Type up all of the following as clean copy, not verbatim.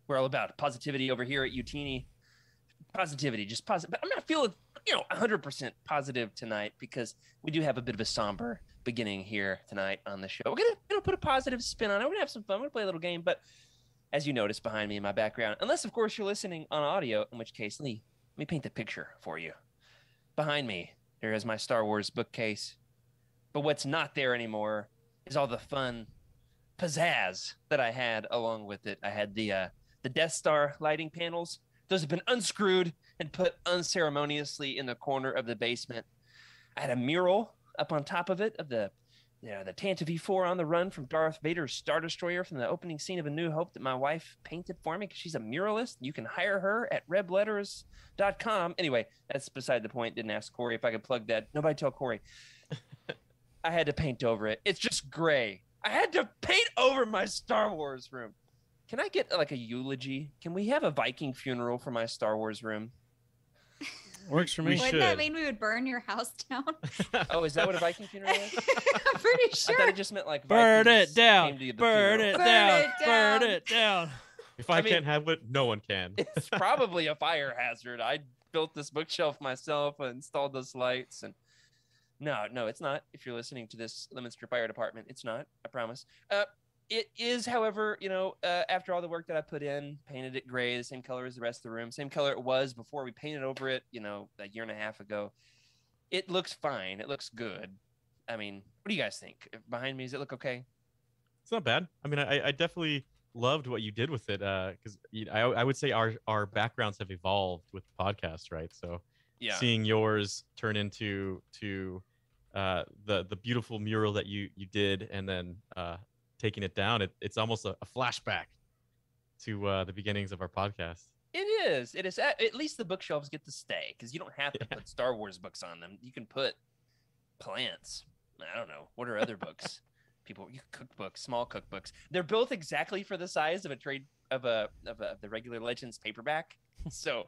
We're all about positivity over here at Utini. Positivity, just positive. But I'm not feeling, 100% positive tonight because we do have a bit of a somber beginning here tonight on the show. We're gonna put a positive spin on it. We're gonna have some fun. We're gonna play a little game, but as you notice behind me in my background, unless of course you're listening on audio, in which case, let me paint the picture for you. Behind me, there is my Star Wars bookcase. But what's not there anymore is all the fun pizzazz that I had along with it. I had the Death Star lighting panels. Those have been unscrewed and put unceremoniously in the corner of the basement. I had a mural up on top of it of the Tantive V4 on the run from Darth Vader's Star Destroyer from the opening scene of A New Hope that my wife painted for me because she's a muralist. You can hire her at rebletters.com. Anyway, that's beside the point. Didn't ask Corey if I could plug that. Nobody tell Corey. I had to paint over it. It's just gray. I had to paint over my Star Wars room. Can I get like a eulogy? Can we have a Viking funeral for my Star Wars room? Works for me. Wouldn't that mean we would burn your house down? Oh, is that what a Viking funeral is? I'm pretty sure. I thought it just meant like burn Vikings it down. came to the Burn funeral. it down. Burn it down. Burn it down. If I can't have it, no one can. It's probably a fire hazard. I built this bookshelf myself and installed those lights. And no, it's not. If you're listening to this, Leominster Fire Department, it's not. I promise. It is, however, after all the work that I put in, painted it gray, the same color as the rest of the room, same color it was before we painted over it, a year and a half ago. It looks fine. It looks good. I mean, what do you guys think? Behind me, does it look okay? It's not bad. I mean, I definitely loved what you did with it because I would say our backgrounds have evolved with the podcast, right? So Yeah. Seeing yours turn into the beautiful mural that you did, and then taking it down, it's almost a flashback to the beginnings of our podcast. It is. It is. At least the bookshelves get to stay because you don't have to put Star Wars books on them. You can put plants. I don't know. What are other books? Cookbooks, small cookbooks. They're both exactly for the size of the regular Legends paperback. So,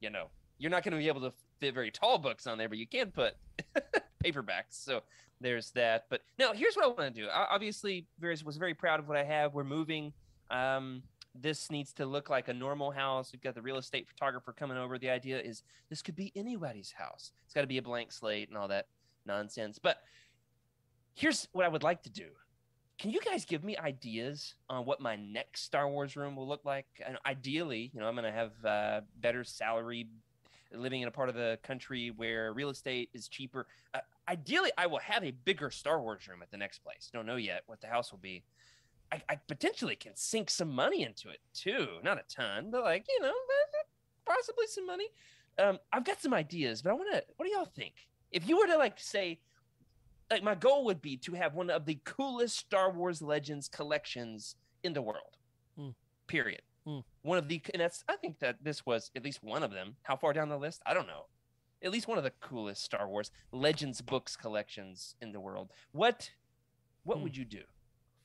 you're not going to be able to fit very tall books on there, but you can put paperbacks. So there's that. But now here's what I want to do. I obviously was very proud of what I have. We're moving. This needs to look like a normal house. We've got the real estate photographer coming over. The idea is this could be anybody's house. It's got to be a blank slate and all that nonsense. But here's what I would like to do. Can you guys give me ideas on what my next Star Wars room will look like? And ideally, I'm going to have better salary, living in a part of the country where real estate is cheaper. Ideally, I will have a bigger Star Wars room at the next place. Don't know yet what the house will be. I potentially can sink some money into it too. Not a ton, but possibly some money. I've got some ideas, but what do y'all think? If you were to say, my goal would be to have one of the coolest Star Wars Legends collections in the world. Period. One of the, and I think that this was at least one of them. How far down the list? I don't know. At least one of the coolest Star Wars Legends books collections in the world. What would you do?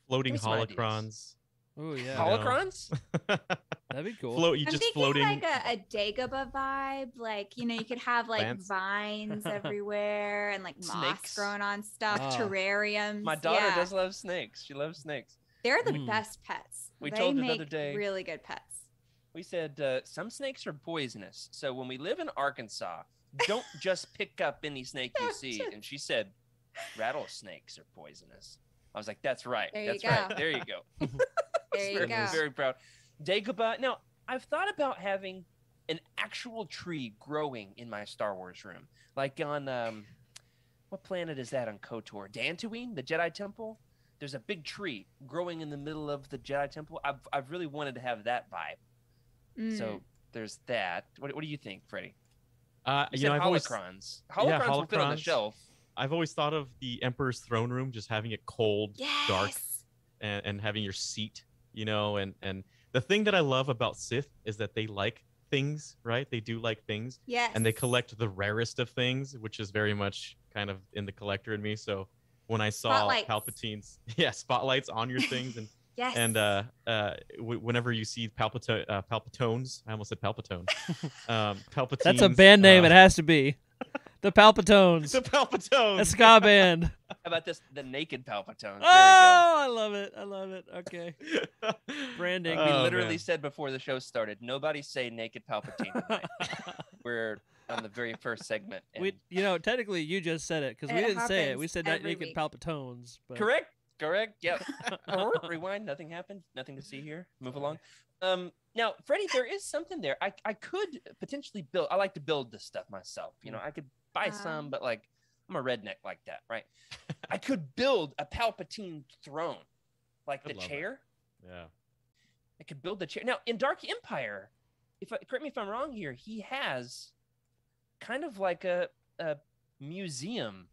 Floating holocrons. Oh yeah. Holocrons? That'd be cool. I'm thinking floating. like a Dagobah vibe. You could have Plants. vines everywhere and moss Snakes. growing on stuff, terrariums. My daughter does love snakes. She loves snakes. They're the best pets. We they told her the make other day- really good pets. We said some snakes are poisonous. So when we live in Arkansas, don't just pick up any snake you see. And she said, rattlesnakes are poisonous. I was like, that's right. There you That's go. right. There you go. There you very, go. very proud. Dagobah. Now, I've thought about having an actual tree growing in my Star Wars room. Like on, what planet is that on KOTOR? Dantooine, the Jedi Temple? There's a big tree growing in the middle of the Jedi Temple. I've really wanted to have that vibe. So there's that. What do you think, Freddie? You said I've holocrons. always, Holocrons will fit on the holocrons. shelf. I've always thought of the Emperor's throne room, just having it cold, dark, Yes. and having your seat, and the thing that I love about Sith is that they like things, right? They do like things. Yes. And they collect the rarest of things, which is very much kind of in the collector in me. So when I saw Spotlights. Palpatine's spotlights on your things, and Yes. and whenever you see Palpatones, I almost said Palpatone. Palpatines. That's a band name. It has to be the Palpatones. The Palpatones. A ska band. about this? The naked Palpatones. Oh, I love it. I love it. Okay. Branding. We Oh, literally man. said before the show started, nobody say naked Palpatine tonight. We're on the very first segment. We, technically you just said it because we It didn't say it. We happens said that every naked week. Palpatones. But... Correct. Yep. Rewind. Nothing happened. Nothing to see here. Move along. Now, Freddie, there is something there. I could potentially build. I like to build this stuff myself. I could buy some, but like I'm a redneck like that, right? I could build a Palpatine throne, like the I'd love chair. Yeah. I could build the chair. Now, in Dark Empire, correct me if I'm wrong here, he has kind of like a museum,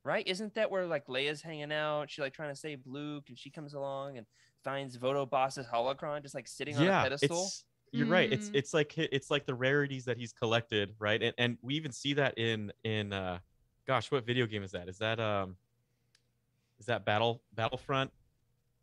right? Isn't that where like Leia's hanging out? She's like trying to save Luke, and she comes along and finds Voto Boss's holocron just like sitting on a pedestal. You're right. It's like the rarities that he's collected, right? And we even see that in gosh, what video game is that? Is that Battlefront?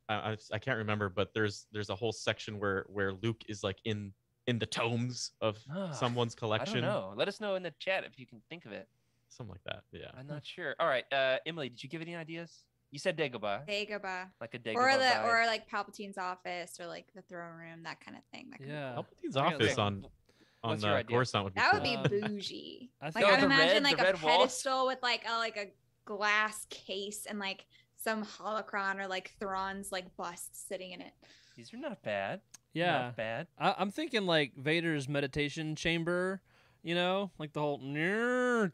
I can't remember, but there's a whole section where Luke is like in the tomes of someone's collection. I don't know. Let us know in the chat if you can think of it. Something like that. Yeah. I'm not sure. All right, Emily, did you give any ideas? You said Dagobah. Dagobah. Like a Dagobah. Or like Palpatine's office, or like the throne room, that kind of thing. Yeah. Palpatine's I got office that. on What's your idea? Coruscant would be That cool. would be bougie. I Like think- I the imagine red- like the a red walls? pedestal with like a glass case and like some holocron or like Thrawn's like bust sitting in it. These are not bad. Yeah. Not bad. I'm thinking like Vader's meditation chamber, like the whole Leave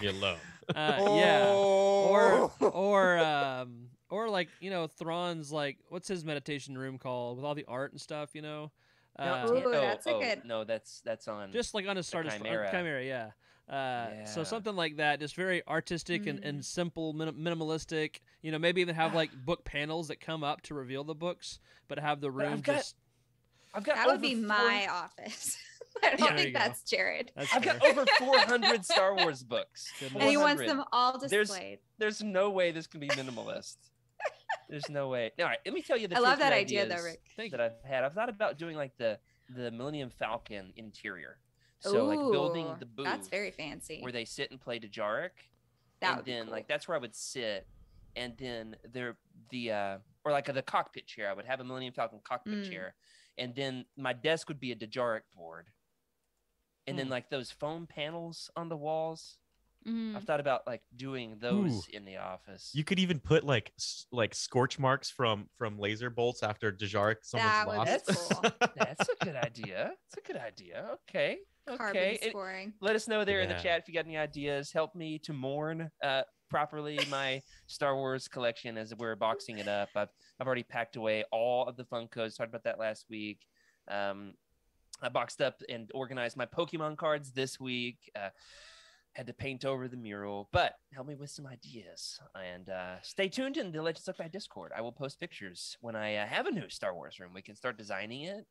me alone. yeah. Oh. Or like, Thrawn's like, what's his meditation room called with all the art and stuff, Ooh, that's a good- No, that's on. just like on his start Chimera. yeah. So Yeah. something like that, just very artistic and simple, minimalistic. Maybe even have like book panels that come up to reveal the books, but have the room I've got That would over be 400 my office. I don't There you think go. that's Jared. That's I've fair. got over 400 Star Wars books. Goodness. And he wants 400. them all displayed. There's no way this can be minimalist. There's no way. All right, let me tell you the I love few that idea ideas though, Rick. Thank that you. I've had. I've thought about doing like the Millennium Falcon interior. So like building Ooh, the booth That's very fancy. where they sit and play Dajaric. That and would be then cool. like that's where I would sit. And then or like the cockpit chair. I would have a Millennium Falcon cockpit chair. And then my desk would be a Dajaric board. And then like those foam panels on the walls. I've thought about like doing those in the office. You could even put like scorch marks from laser bolts after Dajaric That someone's would be lost. cool. That's a good idea. It's a good idea. Okay. Carbon scoring. Let us know there in the Yeah. chat if you got any ideas. Help me to mourn properly my Star Wars collection as we're boxing it up. I've already packed away all of the Funkos. Talked about that last week. I boxed up and organized my Pokemon cards this week. Had to paint over the mural, but help me with some ideas. And stay tuned in the Legends Lookback Discord. I will post pictures when I have a new Star Wars room. We can start designing it.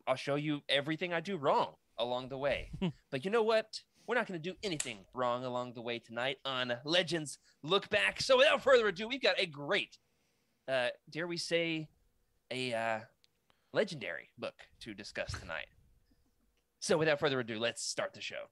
I'll show you everything I do wrong along the way. But you know what? We're not going to do anything wrong along the way tonight on Legends Look Back. So without further ado, we've got a great, dare we say, a legendary book to discuss tonight. So without further ado, let's start the show.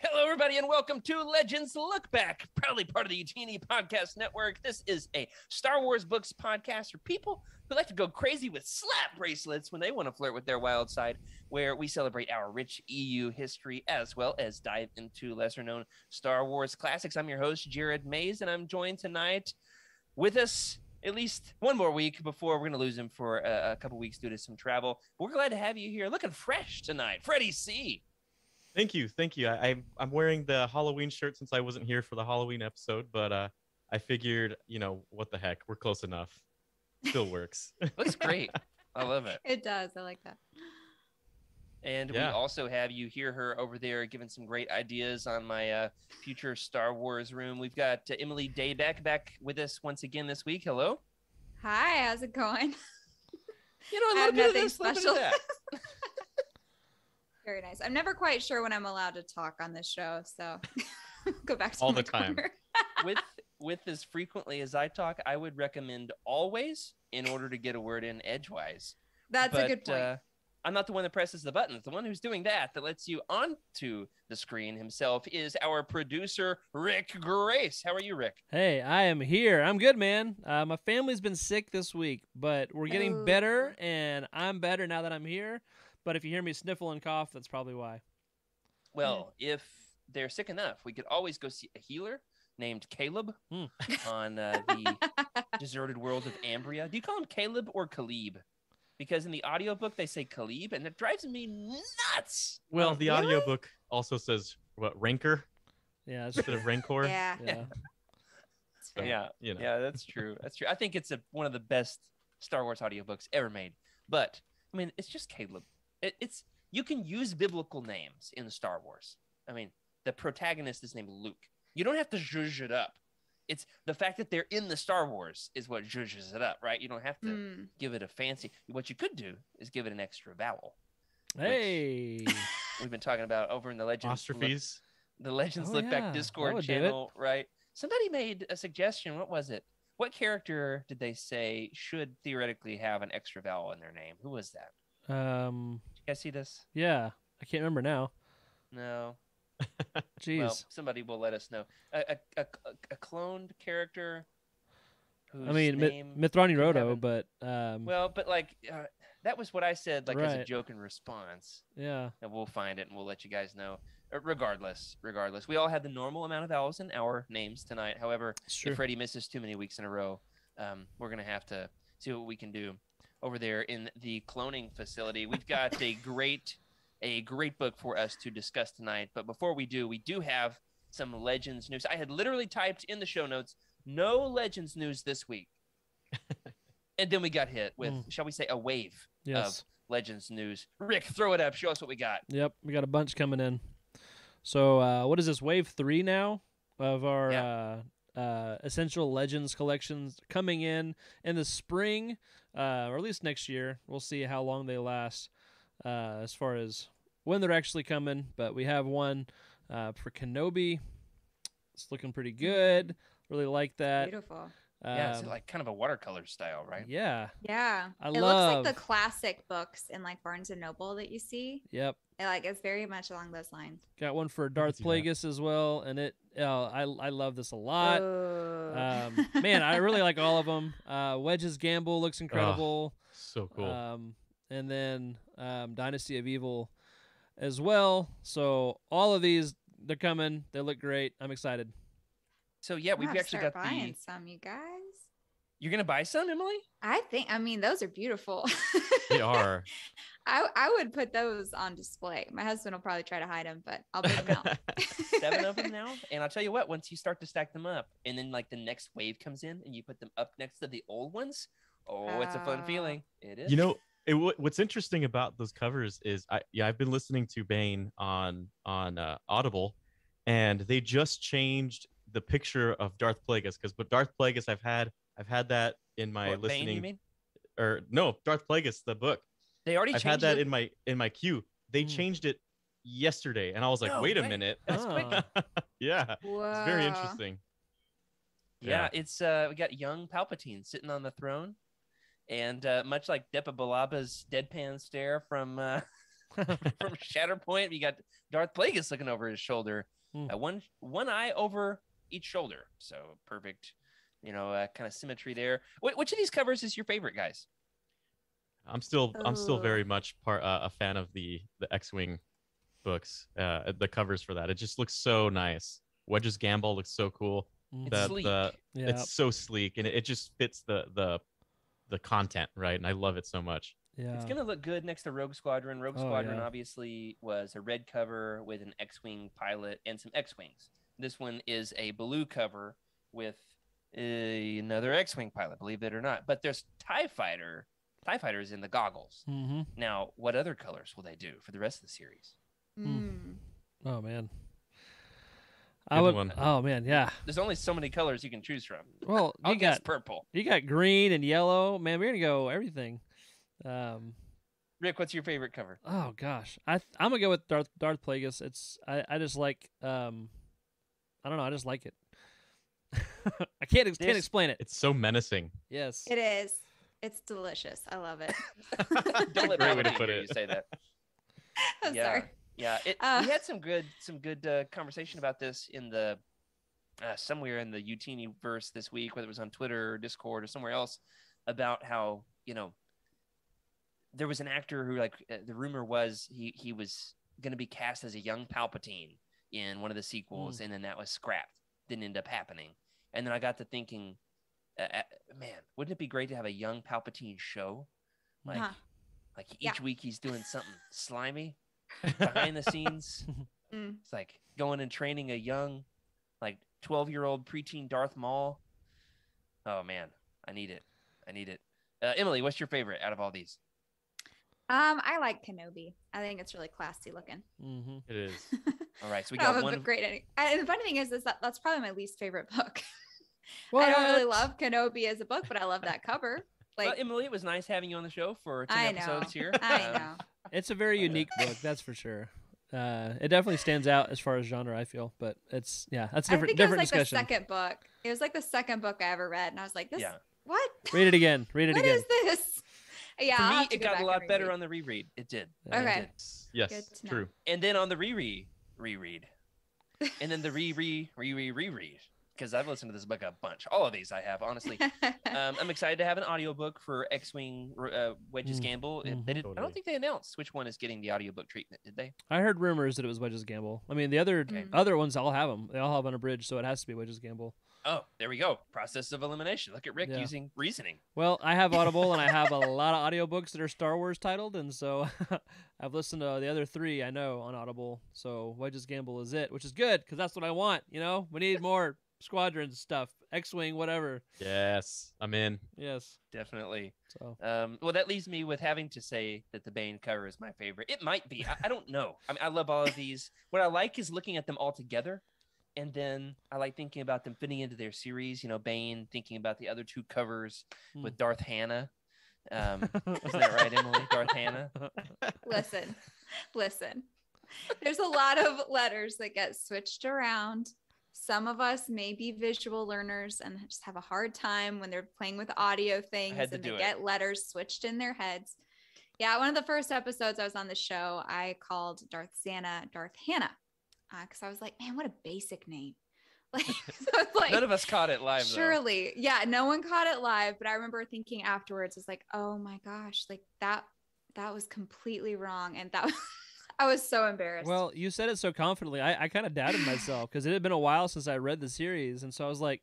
Hello, everybody, and welcome to Legends Look Back, proudly part of the Eugenie Podcast Network. This is a Star Wars books podcast for people who like to go crazy with slap bracelets when they want to flirt with their wild side, where we celebrate our rich EU history as well as dive into lesser-known Star Wars classics. I'm your host, Jared Mays, and I'm joined tonight with us at least one more week before we're going to lose him for a couple weeks due to some travel. We're glad to have you here, looking fresh tonight. Freddie C. Thank you. I'm wearing the Halloween shirt since I wasn't here for the Halloween episode, but I figured, what the heck, we're close enough. Still works. Looks great. I love it. It does. I like that. And Yeah. we also have you hear her over there giving some great ideas on my future Star Wars room. We've got Emily Dayback back with us once again this week. Hello. Hi, how's it going? You know, I a have little bit of nothing this, a little bit special. of that. Very nice. I'm never quite sure when I'm allowed to talk on this show, so go back to All my the time. corner. with as frequently as I talk, I would recommend always in order to get a word in edgewise. That's a good point. I'm not the one that presses the buttons. The one who's doing that lets you onto the screen himself is our producer, Rick Grace. How are you, Rick? Hey, I am here. I'm good, man. My family's been sick this week, but we're getting better, and I'm better now that I'm here. But if you hear me sniffle and cough, that's probably why. Well, if they're sick enough, we could always go see a healer named Caleb on the deserted world of Ambria. Do you call him Caleb or Caleb? Because in the audiobook they say Caleb, and it drives me nuts. Well, the really? audiobook also says what, Rancor Yeah, that's instead of Rancor. Yeah. yeah. So, Yeah, you know. yeah, that's true. That's true. I think it's one of the best Star Wars audiobooks ever made. But I mean, it's just Caleb. It's you can use biblical names in Star Wars. I mean, the protagonist is named Luke. You don't have to zhuzh it up. It's the fact that they're in the Star Wars is what zhuzhes it up, right? You don't have to give it a fancy. What you could do is give it an extra vowel. Hey. We've been talking about over in the Legends. Apostrophes. The Legends Oh, Look yeah. Back That Discord would do it. channel, right? Somebody made a suggestion. What was it? What character did they say should theoretically have an extra vowel in their name? Who was that? Did you guys see this? Yeah. I can't remember now. No. Jeez. Well, somebody will let us know. A cloned character. Whose I mean, name Mithrani could Roto, have but well, but like that was what I said, like as a Right. joke in response. yeah. And we'll find it and we'll let you guys know. Regardless, we all had the normal amount of vowels in our names tonight. However, It's true. if Freddie misses too many weeks in a row, we're gonna have to see what we can do over there in the cloning facility. We've got a great book for us to discuss tonight. But before we do have some Legends news. I had literally typed in the show notes, no Legends news this week. And then we got hit with, shall we say, a wave Yes. of Legends news. Rick, throw it up. Show us what we got. Yep. We got a bunch coming in. So what is this, wave 3 now of our Essential Legends collections coming in the spring, or at least next year. We'll see how long they last as far as when they're actually coming. But we have one for Kenobi. It's looking pretty good. Really like that. Beautiful. Yeah, it's like kind of a watercolor style, right? Yeah. Yeah. I It love- looks like the classic books in like Barnes and Noble that you see. Yep. It's very much along those lines. Got one for Darth see that. Plagueis as well, and I love this a lot. Oh. Man, I really like all of them. Wedge's Gamble looks incredible. So cool. And then Dynasty of Evil as well. So all of these, they're coming. They look great. I'm excited. So yeah, I'm we've gonna actually start got buying the. some, you guys. You're gonna buy some, Emily? I mean, those are beautiful. They are. I would put those on display. My husband will probably try to hide them, but I'll bring them out. 7 of them now. And I'll tell you what, once you start to stack them up, and then like the next wave comes in, and you put them up next to the old ones, it's a fun feeling. It is. You know, what's interesting about those covers is I've been listening to Bane on Audible, and they just changed the picture of Darth Plagueis but Darth Plagueis I've had that in my What, listening. Bane, you mean? Or no, Darth Plagueis the book. They already I've changed had that it? in my queue. They changed it yesterday, and I was like, No wait a way. minute. That's quick. Yeah, Whoa. it's very interesting. Yeah, it's we got young Palpatine sitting on the throne, and much like Depa Balaba's deadpan stare from from Shatterpoint, we got Darth Plagueis looking over his shoulder, one eye over each shoulder, so perfect, kind of symmetry there. Which of these covers is your favorite, guys? I'm still very much a fan of the X-Wing books, the covers for that. It just looks so nice. Wedge's Gamble looks so cool. It's sleek. It's so sleek, and it just fits the content, right? And I love it so much. Yeah. It's gonna look good next to Rogue Squadron. Rogue Oh, Squadron yeah. obviously was a red cover with an X-wing pilot and some X-wings. This one is a blue cover with another X-wing pilot, believe it or not. But there's TIE fighters in the goggles. Mm-hmm. Now, what other colors will they do for the rest of the series? Oh man. Good one. Oh man, yeah. There's only so many colors you can choose from. Well, I'll you guess got purple. green and yellow. Man, we're gonna go everything. Rick, what's your favorite cover? Oh gosh, I'm gonna go with Darth Plagueis. I just like I don't know. I just like it. can't This- explain it. It's so menacing. Yes. It is. It's delicious. I love it. Don't let Great way Melody to put hear it. you say that. I'm Yeah. sorry. Yeah, Uh, we had some good conversation about this in the somewhere in the Utini verse this week, whether it was on Twitter or Discord or somewhere else, about how there was an actor who the rumor was he was going to be cast as a young Palpatine in one of the sequels, and then that was scrapped. Didn't end up happening. And then I got to thinking, man, wouldn't it be great to have a young Palpatine show? Like each week he's doing something slimy behind the scenes. It's like going and training a young, 12-year-old preteen Darth Maul. Oh man, I need it. Emily, what's your favorite out of all these? I like Kenobi. I think it's really classy looking. Mm-hmm. It is. All right, so we No, got but one. great. And the funny thing is that's probably my least favorite book. Well, I don't really love Kenobi as a book, but I love that cover. Well, Emily, it was nice having you on the show for 10 I know. episodes here. I know. It's a very unique book, that's for sure. It definitely stands out as far as genre, I feel, but that's a I different think it was like discussion. the second book. It was like the second book I ever read, and I was like, "This, what? Read it again. Read it What again. is this?" Yeah, For I'll me, have to it go got back a and lot better reread. on the reread. It did. Yeah. Okay. It did. Yes, Good to know. true. And then on the reread. And then the reread. Because I've listened to this book a bunch. All of these I have, honestly. I'm excited to have an audiobook for X-Wing Wedge's Gamble. They did, I Totally. don't think they announced which one is getting the audiobook treatment, did they? I heard rumors that it was Wedge's Gamble. I mean, the other ones all have them. They all have unabridged, so it has to be Wedge's Gamble. Oh, there we go. Process of elimination. Look at Rick Yeah. using reasoning. Well, I have Audible, and I have a lot of audiobooks that are Star Wars titled, and so I've listened to the other 3 I know on Audible. So Wedge's Gamble is it, which is good because that's what I want. We need more Squadron stuff, X-Wing, whatever. Yes, I'm in. Yes. Definitely. So Well, that leaves me with having to say that the Bane cover is my favorite. It might be. I don't know. I mean, I love all of these. What I like is looking at them all together. And then I like thinking about them fitting into their series. Bane, thinking about the other 2 covers with Darth Hannah. Isn't that right, Emily? Darth Hannah? Listen. There's a lot of letters that get switched around. Some of us may be visual learners and just have a hard time when they're playing with audio things had to and they do it. get letters switched in their heads. Yeah, one of the first episodes I was on the show, I called Darth Xana Darth Hannah because I was like, man, what a basic name. None of us caught it live, though. Surely. Yeah, no one caught it live, but I remember thinking afterwards, it's like, oh my gosh, that was completely wrong. And that I was so embarrassed. well, you said it so confidently. I kind of doubted myself because it had been a while since I read the series, and so I was like,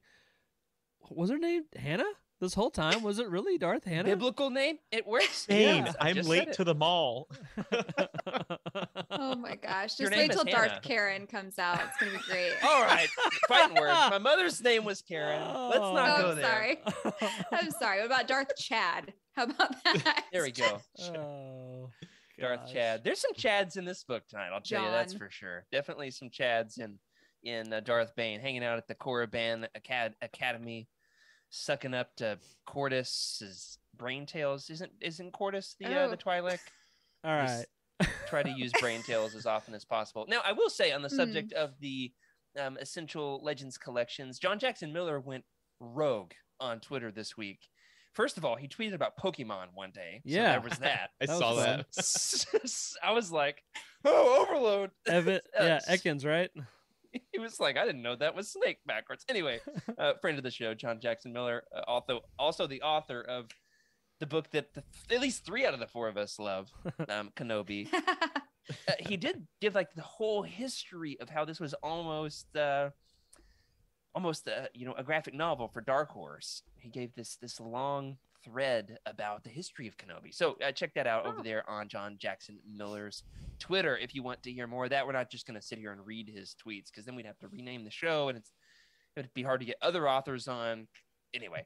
was her name Hannah this whole time? Was it really Darth Hannah? Biblical name? It works. Bane, Yeah, I I'm just late said to it. the mall. Oh my gosh. Your Just name wait is till Darth Hannah. Karen comes out. It's going to be great. All right. Fighting words. My mother's name was Karen. Let's not Oh, go I'm there. sorry. I'm sorry. What about Darth Chad? How about that? There we go. Oh, Darth gosh. Chad. There's some Chads in this book tonight. I'll tell you that's John. for sure. Definitely some Chads in Darth Bane, hanging out at the Korriban Academy, sucking up to Cordis's brain tails. Isn't Cordis the Oh. Twi'lek? All right. Try to use brain tails as often as possible. Now, I will say on the subject of the Essential Legends collections, John Jackson Miller went rogue on Twitter this week. First of all, he tweeted about Pokemon one day. So Yeah. there was that. I That saw was that. I was like, oh, overload. Yeah, Ekans, right? He was like, I didn't know that was snake backwards. Anyway, friend of the show, John Jackson Miller, also the author of the book that at least 3 out of the 4 of us love, Kenobi. He did give the whole history of how this was almost a graphic novel for Dark Horse. He gave this long thread about the history of Kenobi. So check that out over there on John Jackson Miller's Twitter if you want to hear more of that. We're not just going to sit here and read his tweets because then we'd have to rename the show and it'd be hard to get other authors on. Anyway,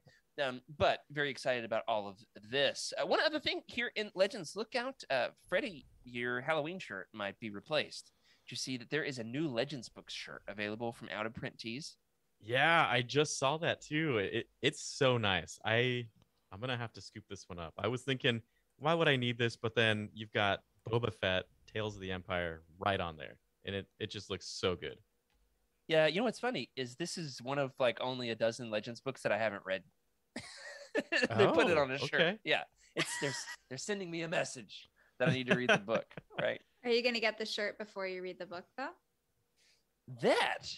but very excited about all of this. One other thing here in Legends Lookout, Freddie, your Halloween shirt might be replaced. Did you see that there is a new Legends Books shirt available from Out of Print Tees? Yeah, I just saw that too. It's so nice. I'm gonna have to scoop this one up. I was thinking, why would I need this? But then you've got Boba Fett, Tales of the Empire right on there, and it just looks so good. Yeah, you know what's funny is this is one of like only a dozen Legends books that I haven't read. They put it on a shirt. Okay. Yeah, they're sending me a message that I need to read the book. Right. Are you gonna get the shirt before you read the book, though? That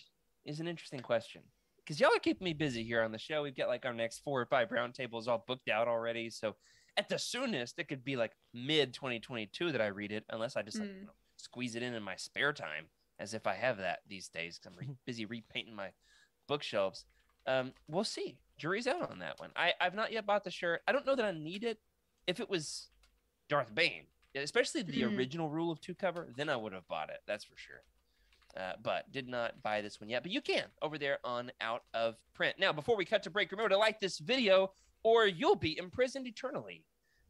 is an interesting question because y'all are keeping me busy here on the show. We've got like our next 4 or 5 roundtables all booked out already. So at the soonest, it could be like mid 2022 that I read it, unless I just like squeeze it in my spare time, as if I have that these days because I'm busy repainting my bookshelves. We'll see. Jury's out on that one. I've not yet bought the shirt. I don't know that I need it. If it was Darth Bane, especially the original Rule of 2 cover, then I would have bought it. That's for sure. But did not buy this one yet. But you can over there on Out of Print. Now, before we cut to break, remember to like this video or you'll be imprisoned eternally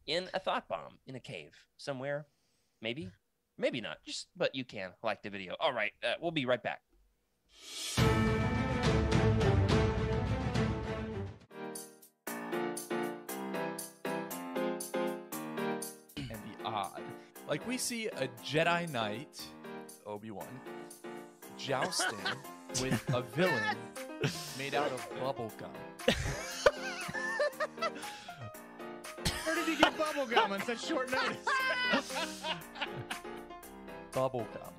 in a thought bomb in a cave somewhere. Maybe not. But you can like the video. All right. We'll be right back. Odd. Like we see a Jedi Knight, Obi-Wan, jousting with a villain made out of bubble gum. Where did he get bubble gum on such short notice? Bubble gum.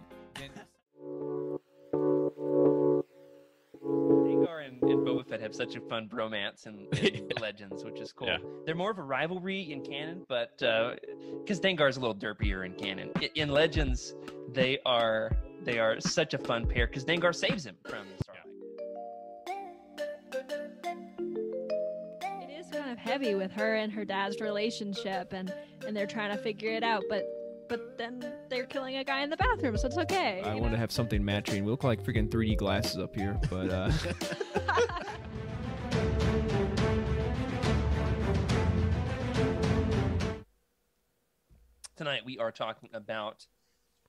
Dengar and Boba Fett have such a fun bromance in Legends, which is cool. Yeah. They're more of a rivalry in canon, but because Dengar is a little derpier in canon. In Legends, they are such a fun pair because Dengar saves him from the Sarlacc. It is kind of heavy with her and her dad's relationship, and they're trying to figure it out, but then they're killing a guy in the bathroom, so it's okay. I want to have something matching. We look like freaking 3D glasses up here, but Tonight we are talking about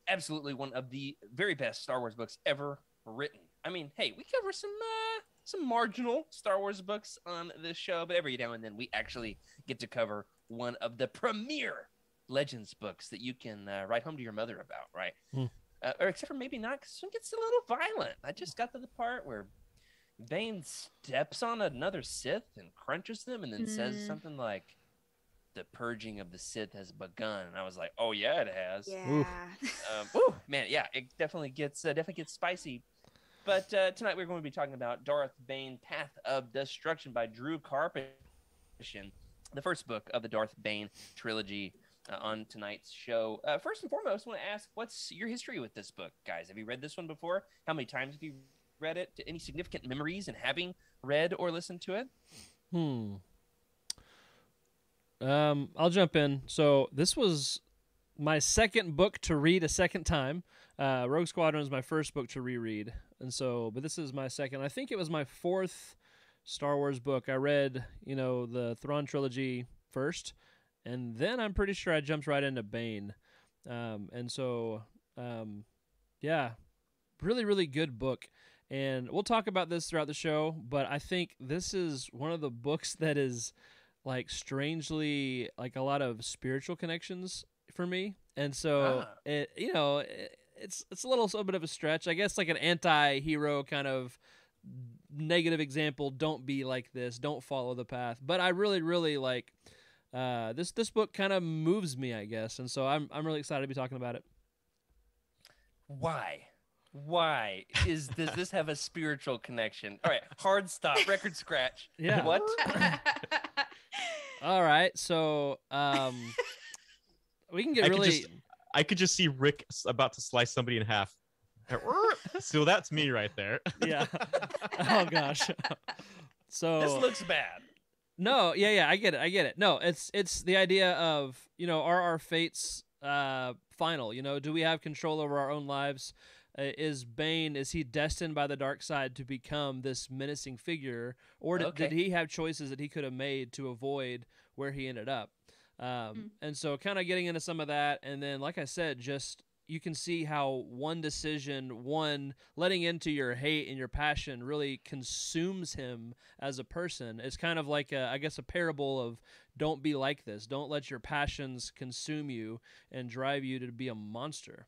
absolutely one of the very best Star Wars books ever written. I mean, hey, we cover some marginal Star Wars books on this show, but every now and then we actually get to cover one of the premier Legends books that you can write home to your mother about, right? Or except for maybe not, because it gets a little violent. I just got to the part where Bane steps on another Sith and crunches them and then says something like, "The purging of the Sith has begun." And I was like, oh yeah, it has. Yeah. Man, yeah, it definitely gets spicy. But tonight we're going to be talking about Darth Bane, Path of Destruction by Drew Karpyshyn, the first book of the Darth Bane trilogy. On tonight's show. First and foremost, I want to ask, what's your history with this book, guys? Have you read this one before? How many times have you read it? Any significant memories in having read or listened to it? I'll jump in. So this was my second book to read a second time. Rogue Squadron was my first book to reread, but this is my second. I think it was my fourth Star Wars book. I read, the Thrawn trilogy first. And then I'm pretty sure I jumped right into Bane. Yeah, really, really good book. And we'll talk about this throughout the show, but I think this is one of the books that is like strangely like a lot of spiritual connections for me. And so it's a little bit of a stretch. I guess like an anti-hero kind of negative example, don't be like this, don't follow the path. But I really, really like this book kind of moves me, I guess, and so I'm really excited to be talking about it. Why does this have a spiritual connection? All right, hard stop, record scratch. Yeah. What? All right, so we can get I could just see Rick about to slice somebody in half. So that's me right there. Yeah. Oh gosh. So this looks bad. No, yeah, I get it. No, it's the idea of, are our fates final? Do we have control over our own lives? Is he destined by the dark side to become this menacing figure, or did he have choices that he could have made to avoid where he ended up? And so kind of getting into some of that, and then, like I said, just you can see how one decision, letting into your hate and your passion really consumes him as a person. It's kind of like, a parable of don't be like this. Don't let your passions consume you and drive you to be a monster.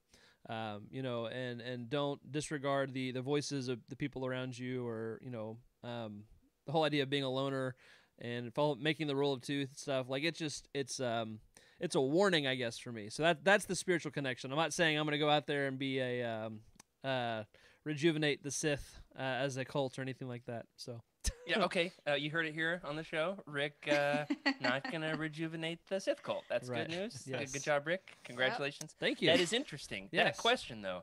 you know, and don't disregard the voices of the people around you, or you know, the whole idea of being a loner and making the rule of two stuff. Like it's a warning, I guess, for me. So that's the spiritual connection. I'm not saying I'm going to go out there and be rejuvenate the Sith as a cult or anything like that. So Yeah, okay. You heard it here on the show. Rick not going to rejuvenate the Sith cult. That's Right. good news. Yes. Good job, Rick. Congratulations. Thank you. That is interesting. Yes. That question, though,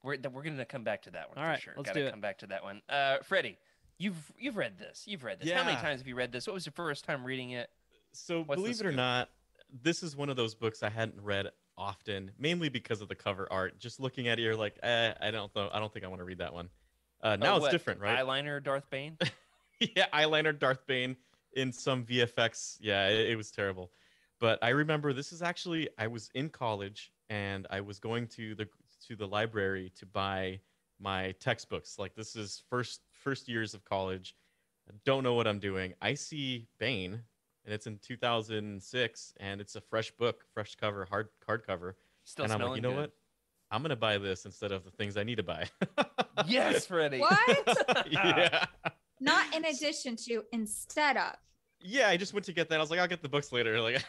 we're going to come back to that one All for right, sure. let's Gotta do it. come back to that one. Freddie, you've read this. You've read this. How many Yeah. times have you read this? What was your first time reading it? So What's the believe it or scoop? not, this is one of those books I hadn't read often, mainly because of the cover art. Just looking at it, you're like, I don't know. I don't think I want to read that one. Now it's What, different, right? Eyeliner Darth Bane? Yeah, eyeliner Darth Bane in some VFX. Yeah, it was terrible. But I remember this is actually, I was in college and I was going to the library to buy my textbooks. Like this is first years of college. I don't know what I'm doing. I see Bane, and it's in 2006, and it's a fresh book, fresh cover, hardcover. Still And I'm like, smelling you know good. what? I'm gonna buy this instead of the things I need to buy. Yes, Freddie. What? Yeah. Not in addition to, instead of. Yeah, I just went to get that. I was like, I'll get the books later. Like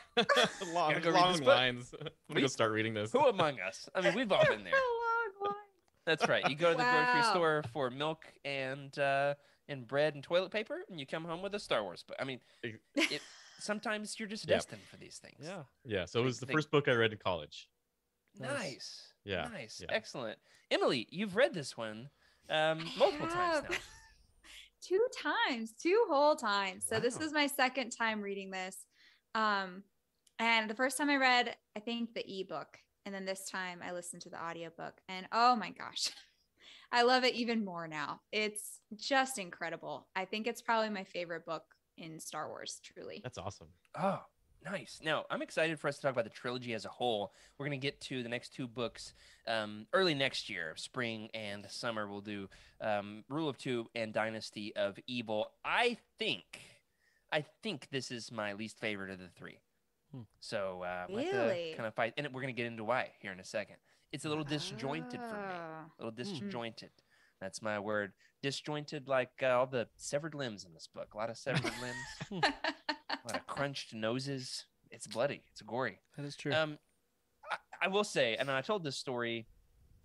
long, Gotta go read long this book. lines. I'm gonna go We- start reading this. Who among us? I mean, we've all been there. Long line. That's right. You go to the grocery Wow. store for milk and bread and toilet paper, and you come home with a Star Wars book. I mean, sometimes you're just Yeah. destined for these things. Yeah. Yeah, so it was the Think- first book I read in college. Nice. Yeah, Nice. yeah. Excellent. Emily, you've read this one multiple times now. have. 2 times, 2 whole times. So this Wow. is my second time reading this. And the first time I read, I think the ebook, and then this time I listened to the audiobook, and oh my gosh, I love it even more now. It's just incredible. I think it's probably my favorite book in Star Wars, truly. That's awesome. Oh, nice. Now, I'm excited for us to talk about the trilogy as a whole. We're going to get to the next 2 books early next year, spring and summer. We'll do Rule of Two and Dynasty of Evil. I think this is my least favorite of the 3. So we'll have to Really? kind of fight, and we're going to get into why here in a second. It's a little disjointed for me. Oh. A little disjointed. That's my word. Disjointed, like all the severed limbs in this book. A lot of severed limbs. A lot of crunched noses. It's bloody. It's gory. That is true. I will say, and I told this story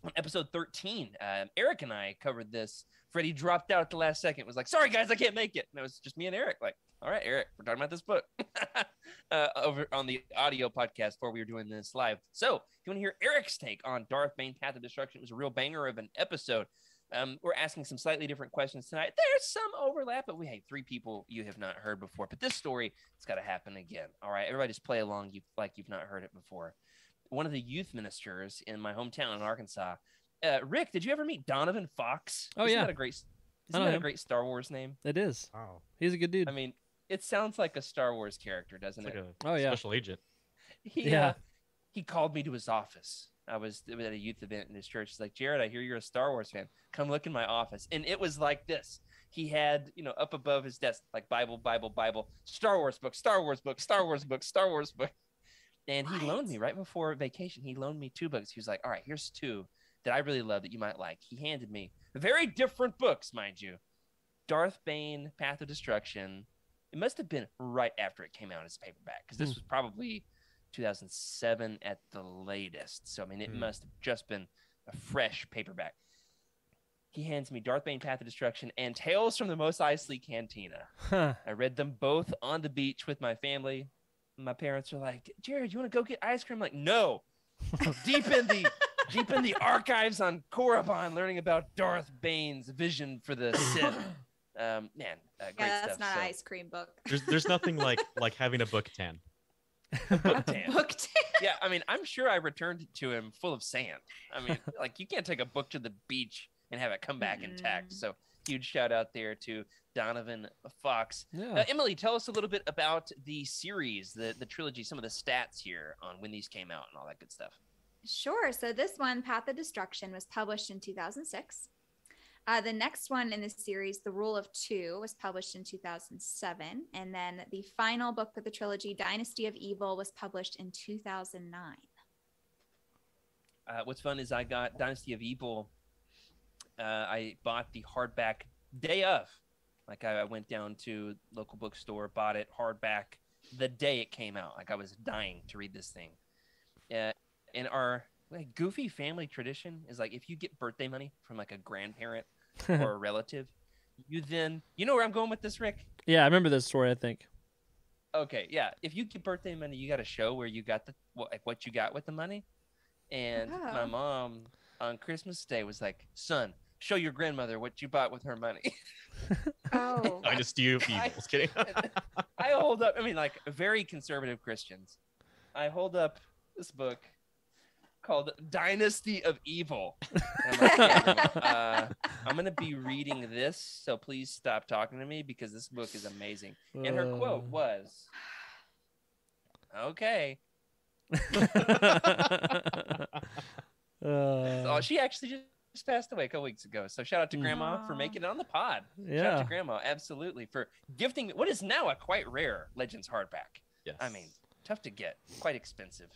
on episode 13. Eric and I covered this. Freddie dropped out at the last second. Was like, "Sorry guys, I can't make it." And it was just me and Eric. Like, "All right, Eric, we're talking about this book." Over on the audio podcast before we were doing this live. So, if you want to hear Eric's take on Darth Bane: Path of Destruction, it was a real banger of an episode. We're asking some slightly different questions tonight. There's some overlap, but we have 3 people you have not heard before. But this story, it's got to happen again. All right, everybody just play along like you've not heard it before. One of the youth ministers in my hometown in Arkansas. Rick, did you ever meet Donovan Fox? Oh, Isn't yeah. that a great, I know isn't that a him. great Star Wars name? It is. Wow. He's a good dude. I mean, it sounds like a Star Wars character, doesn't It's like it? a Oh, yeah. special agent. He called me to his office. I was at a youth event in his church. He's like, "Jared, I hear you're a Star Wars fan. Come look in my office." And it was like this. He had, up above his desk, like Bible, Star Wars book, Star Wars book, Star Wars book, Star Wars book. And he loaned me right before vacation. He loaned me 2 books. He was like, "All right, here's 2 that I really love that you might like." He handed me very different books, mind you. Darth Bane, Path of Destruction. It must have been right after it came out as a paperback, because this was probably 2007 at the latest. So, I mean, it must have just been a fresh paperback. He hands me Darth Bane, Path of Destruction, and Tales from the Mos Eisley Cantina. Huh. I read them both on the beach with my family. My parents are like, "Jared, you want to go get ice cream?" I'm like, "No." deep in the archives on Korriban, learning about Darth Bane's vision for the Sith. Great Yeah, that's stuff. not So, an ice cream book. There's nothing like having a book tan. book tan. Book tan. Yeah, I mean, I'm sure I returned it to him full of sand. I mean, like, you can't take a book to the beach and have it come back intact. So huge shout out there to Donovan Fox. Yeah. Emily, tell us a little bit about the series, the trilogy, some of the stats here on when these came out and all that good stuff. Sure. So this one, Path of Destruction, was published in 2006. The next one in this series, The Rule of Two, was published in 2007. And then the final book of the trilogy, Dynasty of Evil, was published in 2009. What's fun is I got Dynasty of Evil. I bought the hardback day of. Like I went down to local bookstore, bought it hardback the day it came out. Like I was dying to read this thing. In our goofy family tradition is like if you get birthday money from like a grandparent or a relative, you know where I'm going with this, Rick? Yeah, I remember this story, I think. Okay, yeah. If you get birthday money, you got to show where you got what you got with the money. And my mom on Christmas Day was like, "Son, show your grandmother what you bought with her money." Oh. Dynasty of Evil. Just kidding. I hold up. I mean, like very conservative Christians. I hold up this book called Dynasty of Evil. And I'm like, yeah, Grandma, I'm gonna be reading this, so please stop talking to me because this book is amazing. And her quote was, "Okay." Oh, she actually just passed away a couple weeks ago. So shout out to Grandma for making it on the pod. Yeah. Shout out to Grandma, absolutely, for gifting what is now a quite rare Legends hardback. Yes. I mean, tough to get, quite expensive.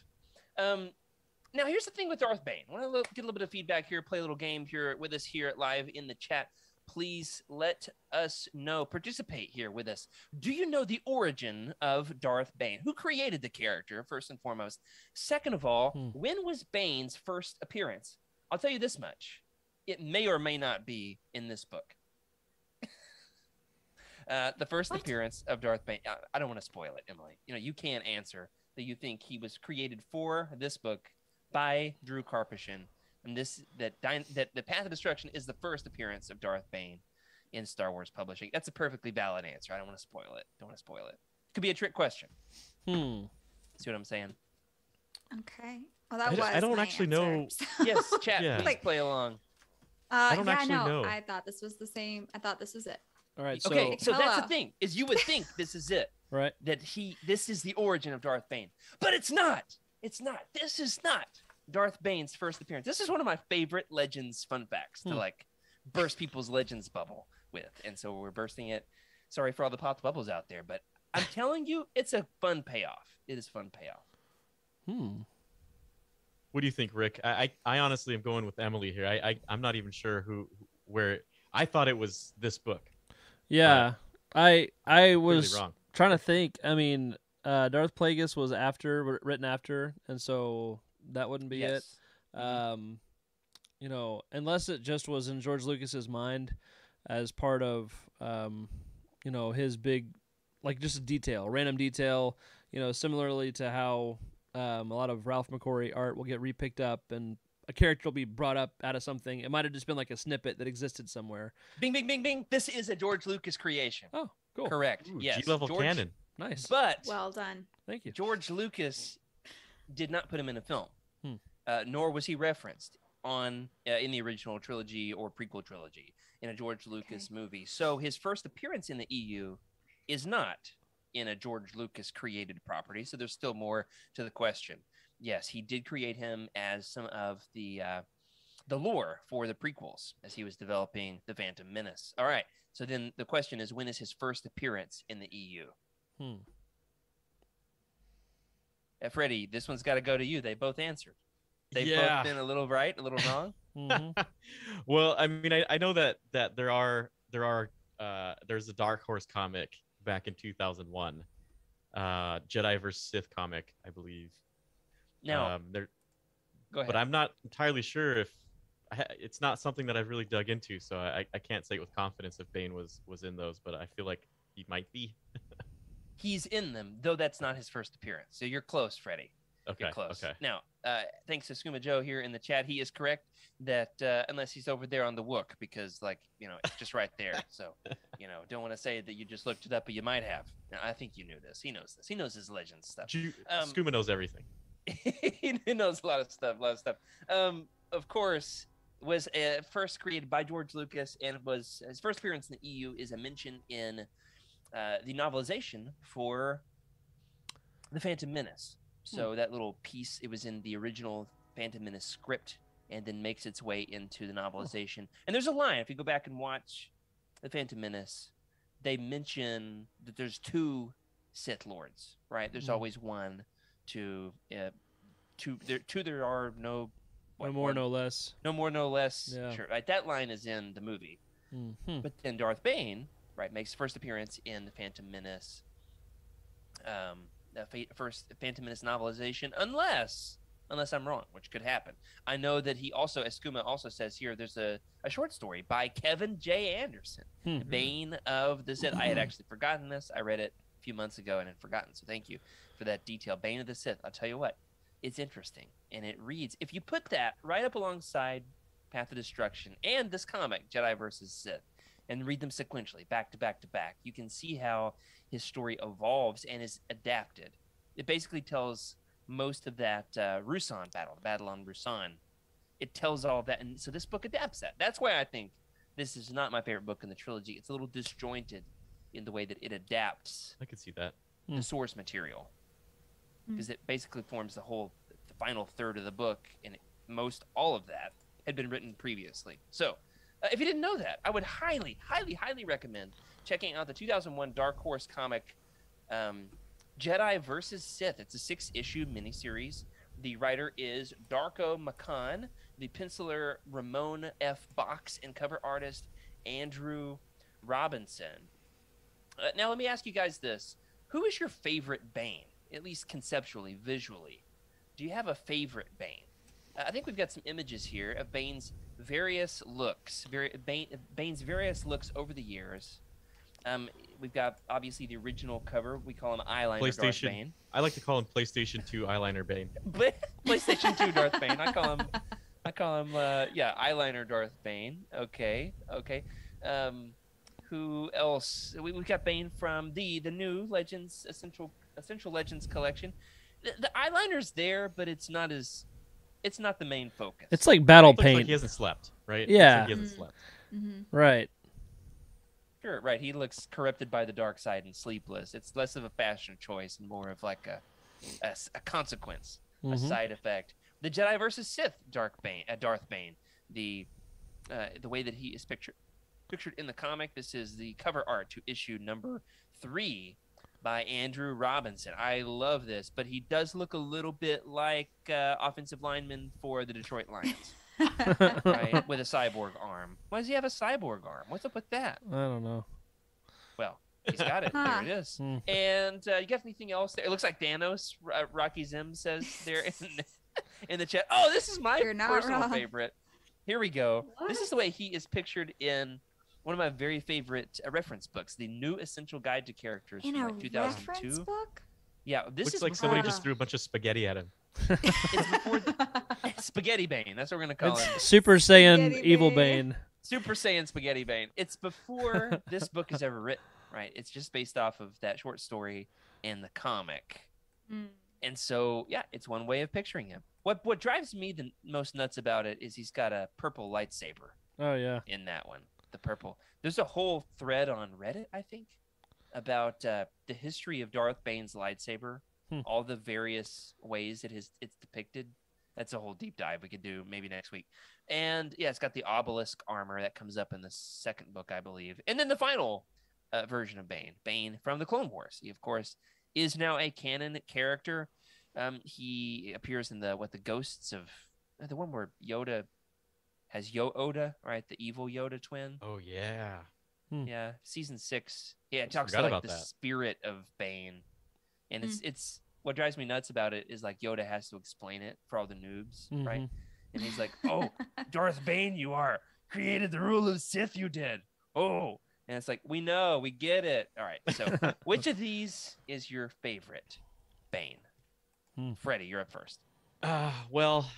Now here's the thing with Darth Bane. I want to get a little bit of feedback here, play a little game here with us here live in the chat. Please let us know, participate here with us. Do you know the origin of Darth Bane? Who created the character, first and foremost? Second of all, when was Bane's first appearance? I'll tell you this much. It may or may not be in this book. The first appearance of Darth Bane. I don't want to spoil it, Emily. You know, you can't answer that you think he was created for this book by Drew Karpyshyn. And that the Path of Destruction is the first appearance of Darth Bane in Star Wars publishing. That's a perfectly valid answer. I don't want to spoil it. Could be a trick question. See what I'm saying? Okay. Well, that was I don't my actually answer. know. Yes, chat. Yeah. Please play along. I don't actually know. I thought this was the same. I thought this was it. All right. So, Okay, so that's the Hello. thing is you would think this is it. right. That this is the origin of Darth Bane, but it's not. It's not. This is not Darth Bane's first appearance. This is one of my favorite Legends fun facts to like burst people's Legends bubble with, and so we're bursting it. Sorry for all the popped bubbles out there, but I'm telling you, it's a fun payoff. It is fun payoff. What do you think, Rick? I honestly am going with Emily here. I'm not even sure where. I thought it was this book. Yeah. I was Really wrong. trying to think. I mean, Darth Plagueis was written after, and so that wouldn't be it. You know, unless it just was in George Lucas's mind as part of, you know, his big, like just a random detail, you know, similarly to how a lot of Ralph McQuarrie art will get repicked up and a character will be brought up out of something. It might have just been like a snippet that existed somewhere. Bing, bing, bing, bing. This is a George Lucas creation. Oh, cool. Correct. Ooh, Yes. G-level George, canon. Nice. But Well done. Thank you. George Lucas did not put him in a film, nor was he referenced in the original trilogy or prequel trilogy in a George Lucas movie. So his first appearance in the EU is not in a George Lucas created property. So there's still more to the question. Yes, he did create him as some of the lore for the prequels as he was developing the Phantom Menace. All right. So then the question is, when is his first appearance in the EU? Freddie, this one's got to go to you. They both answered. They've both been a little right, a little wrong. Well, I mean, I know that there's a Dark Horse comic back in 2001, Jedi vs. Sith comic, I believe. Now, go ahead. But I'm not entirely sure if it's not something that I've really dug into, so I can't say with confidence if Bane was in those, but I feel like he might be. He's in them, though that's not his first appearance. So you're close, Freddie. Okay. You're close. Okay. Now, thanks to Skooma Joe here in the chat, he is correct that unless he's over there on the Wook, because it's just right there. So, don't want to say that you just looked it up, but you might have. Now, I think you knew this. He knows this. He knows his Legends stuff. Skooma knows everything. He knows a lot of stuff. Of course, was first created by George Lucas, and was his first appearance in the EU is a mention in the novelization for the Phantom Menace. So that little piece, it was in the original Phantom Menace script, and then makes its way into the novelization. And there's a line, if you go back and watch the Phantom Menace, they mention that there's two Sith Lords, right? There's always one. There are no No more, no less. No more, no less. Yeah. Sure. Right. That line is in the movie. Mm-hmm. But then Darth Bane, right, makes first appearance in the Phantom Menace. First Phantom Menace novelization, unless I'm wrong, which could happen. I know that he also, as Skuma also says here, there's a short story by Kevin J. Anderson, Bane of the Sith. I had actually forgotten this. I read it a few months ago and had forgotten, so thank you for that detail. Bane of the Sith. I'll tell you what, it's interesting, and it reads, if you put that right up alongside Path of Destruction and this comic, Jedi versus Sith, and read them sequentially, back to back to back, you can see how his story evolves and is adapted. It basically tells most of that Ruusan battle, the battle on Ruusan. It tells all that, and so this book adapts that. That's why I think this is not my favorite book in the trilogy. It's a little disjointed in the way that it adapts I could see that. the source material, because it basically forms the final third of the book, and all of that had been written previously. So, if you didn't know that, I would highly, highly, highly recommend checking out the 2001 Dark Horse comic, Jedi versus Sith. It's a 6-issue miniseries. The writer is Darko Makan, the penciler Ramon F. Box, and cover artist Andrew Robinson. Now, let me ask you guys this. Who is your favorite Bane, at least conceptually, visually? Do you have a favorite Bane? I think we've got some images here of Bane's various looks, Bane's various looks over the years. We've got obviously the original cover. We call him Eyeliner Darth Bane. I like to call him PlayStation 2 Eyeliner Bane. PlayStation 2 Darth Bane. I call him Eyeliner Darth Bane. Okay. Who else? We've got Bane from the new Legends Essential Legends collection. The eyeliner's there, but it's not the main focus. It's like battle Looks paint. like he hasn't slept, right? Yeah. Looks like he hasn't slept. Right. Sure, right. He looks corrupted by the dark side and sleepless. It's less of a fashion choice and more of like a consequence, a side effect. The Jedi versus Sith Darth Bane. The way that he is pictured in the comic. This is the cover art to issue number 3 by Andrew Robinson. I love this, but he does look a little bit like offensive lineman for the Detroit Lions. Right, with a cyborg arm. Why does he have a cyborg arm? What's up with that? I don't know. Well, he's got it. There it is. And you got anything else there? It looks like Thanos. Rocky Zim says there in the chat. Oh, this is my personal favorite. Here we go. What? This is the way he is pictured in one of my very favorite reference books, The New Essential Guide to Characters in from a 2002. reference book? Yeah, this Looks is like somebody just threw a bunch of spaghetti at him. It's before Spaghetti Bane. That's what we're gonna call him. Super Saiyan Spaghetti Evil Bane. Bane. Super Saiyan Spaghetti Bane. It's before this book is ever written, right? It's just based off of that short story and the comic. And so, yeah, it's one way of picturing him. What drives me the most nuts about it is he's got a purple lightsaber. Oh yeah. In that one, the purple. There's a whole thread on Reddit, I think, about the history of Darth Bane's lightsaber. All the various ways it's depicted. That's a whole deep dive we could do maybe next week. And yeah, it's got the obelisk armor that comes up in the second book, I believe. And then the final version of Bane from the Clone Wars. He, of course, is now a canon character. He appears in the ghosts of the one where Yoda has Yoda, right? The evil Yoda twin. Oh yeah. Yeah, season 6. Yeah, it talks about the spirit of Bane. And it's what drives me nuts about it is like Yoda has to explain it for all the noobs, right? And he's like, "Oh, Darth Bane, you created the rule of Sith, you did." Oh, and it's like, we know, we get it. All right, so which of these is your favorite Bane? Freddie, you're up first. Well,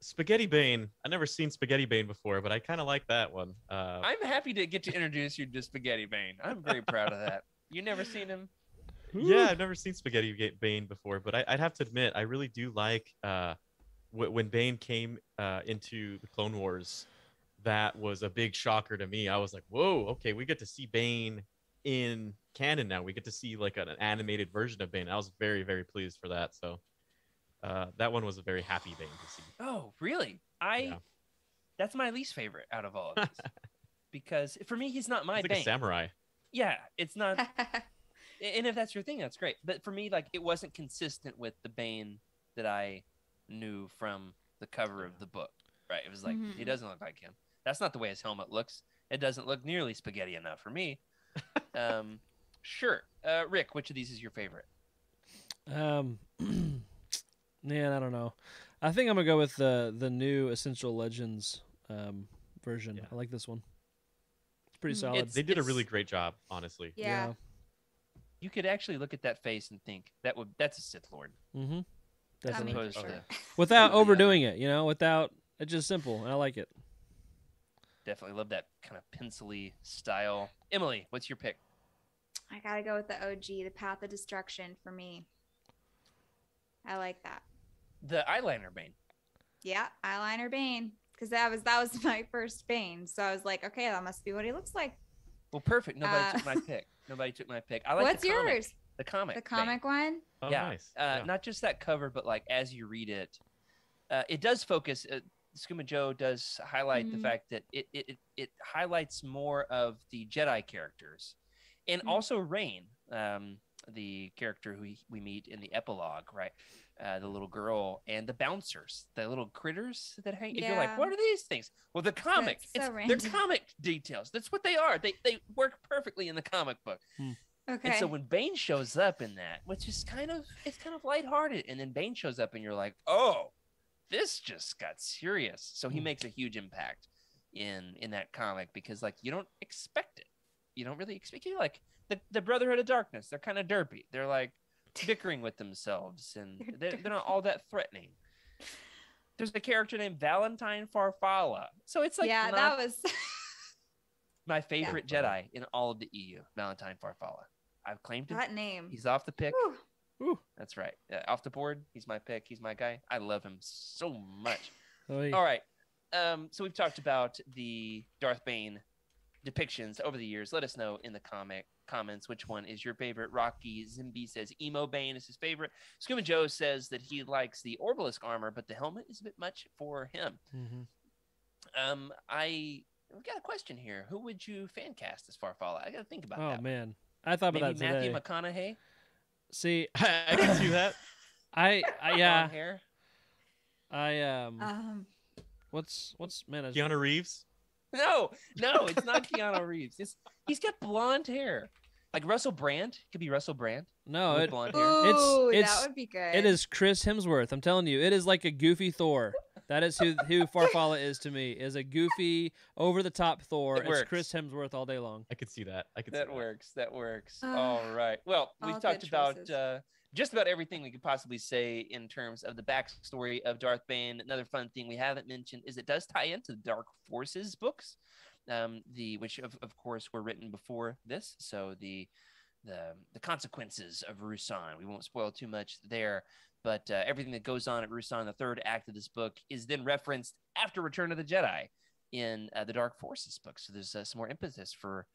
Spaghetti Bane. I've never seen Spaghetti Bane before, but I kind of like that one. I'm happy to get to introduce you to Spaghetti Bane. I'm very proud of that. You never seen him? Yeah, I've never seen Spaghetti Bane before, but I'd have to admit, I really do like when Bane came into the Clone Wars. That was a big shocker to me. I was like, whoa, okay, we get to see Bane in canon now. We get to see like an animated version of Bane. I was very, very pleased for that. So that one was a very happy Bane to see. Oh, really? That's my least favorite out of all of these. Because for me, he's not my Bane. Bane. A samurai. Yeah, it's not. And if that's your thing, that's great. But for me, like, it wasn't consistent with the Bane that I knew from the cover of the book, right? It was like he Mhm. doesn't look like him. That's not the way his helmet looks. It doesn't look nearly spaghetti enough for me. Sure, Rick, which of these is your favorite? Man, I don't know. I think I'm gonna go with the new Essential Legends version. Yeah. I like this one. It's pretty Mm. solid. They did a really great job, honestly. Yeah. You could actually look at that face and think that's a Sith Lord. Mm-hmm. I Definitely. mean, Opposed for to- sure. Without the overdoing it, without it's just simple, and I like it. Definitely love that kind of pencil-y style. Emily, what's your pick? I gotta go with the OG, the Path of Destruction for me. I like that. The eyeliner Bane. Yeah, eyeliner Bane, because that was my first Bane. So I was like, okay, that must be what he looks like. Well, perfect. Nobody took my pick. Nobody took my pick. I like What's the comic. yours? The comic. The Bane. comic one? Oh, Yeah. nice. Yeah. Not just that cover, but like as you read it, it does focus. Skooma Joe does highlight the Mhm. fact that it highlights more of the Jedi characters, and Mhm. also Rain, the character who we meet in the epilogue, right? The little girl and the bouncers, the little critters that hang. And you're like, Yeah. what are these things? Well, the comic. That's so They're random. comic details. That's what they are. They work perfectly in the comic book. Okay. And so when Bane shows up in that, which is kind of lighthearted, and then Bane shows up and you're like, oh, this just got serious. So he makes a huge impact in that comic because like you don't expect it. You don't really expect it. Like the Brotherhood of Darkness, they're kind of derpy. They're like bickering with themselves and they're not all that threatening. There's a character named Valentine Farfalla. So it's like yeah, not that was my favorite Jedi in all of the EU, Valentine Farfalla. I've claimed him. that name. He's off the pick. Whew. Ooh. That's right. Off the board. He's my pick. He's my guy. I love him so much. Oy. All right. So we've talked about the Darth Bane depictions over the years. Let us know in the comments which one is your favorite. Rocky Zimby says Emo Bane is his favorite. Skooma Joe says that he likes the Orbalisk armor, but the helmet is a bit much for him. Mhm. We've got a question here. Who would you fan cast as Farfalla? I got to think about Oh that. man, I thought Maybe about that Matthew today. McConaughey. See, I can see that. I Long yeah, hair. I Um, what's man? I- Keanu Reeves. No, it's not Keanu Reeves. He's got blonde hair, like Russell Brand. Could be Russell Brand No, with it blonde hair. ooh, it's- that would be good. it is Chris Hemsworth. I'm telling you, it is like a goofy Thor. That is who Farfalla is to me. Is a goofy, over the top Thor. It It's works. Chris Hemsworth all day long. I could see that. I could see That that. works. That works. Ah, All right. Well, we've all talked good about choices. just about everything we could possibly say in terms of the backstory of Darth Bane. Another fun thing we haven't mentioned is it does tie into the Dark Forces books, which of course were written before this. So the consequences of Rusan. We won't spoil too much there, but everything that goes on at Rusan, the third act of this book, is then referenced after Return of the Jedi in the Dark Forces book. So there's some more impetus for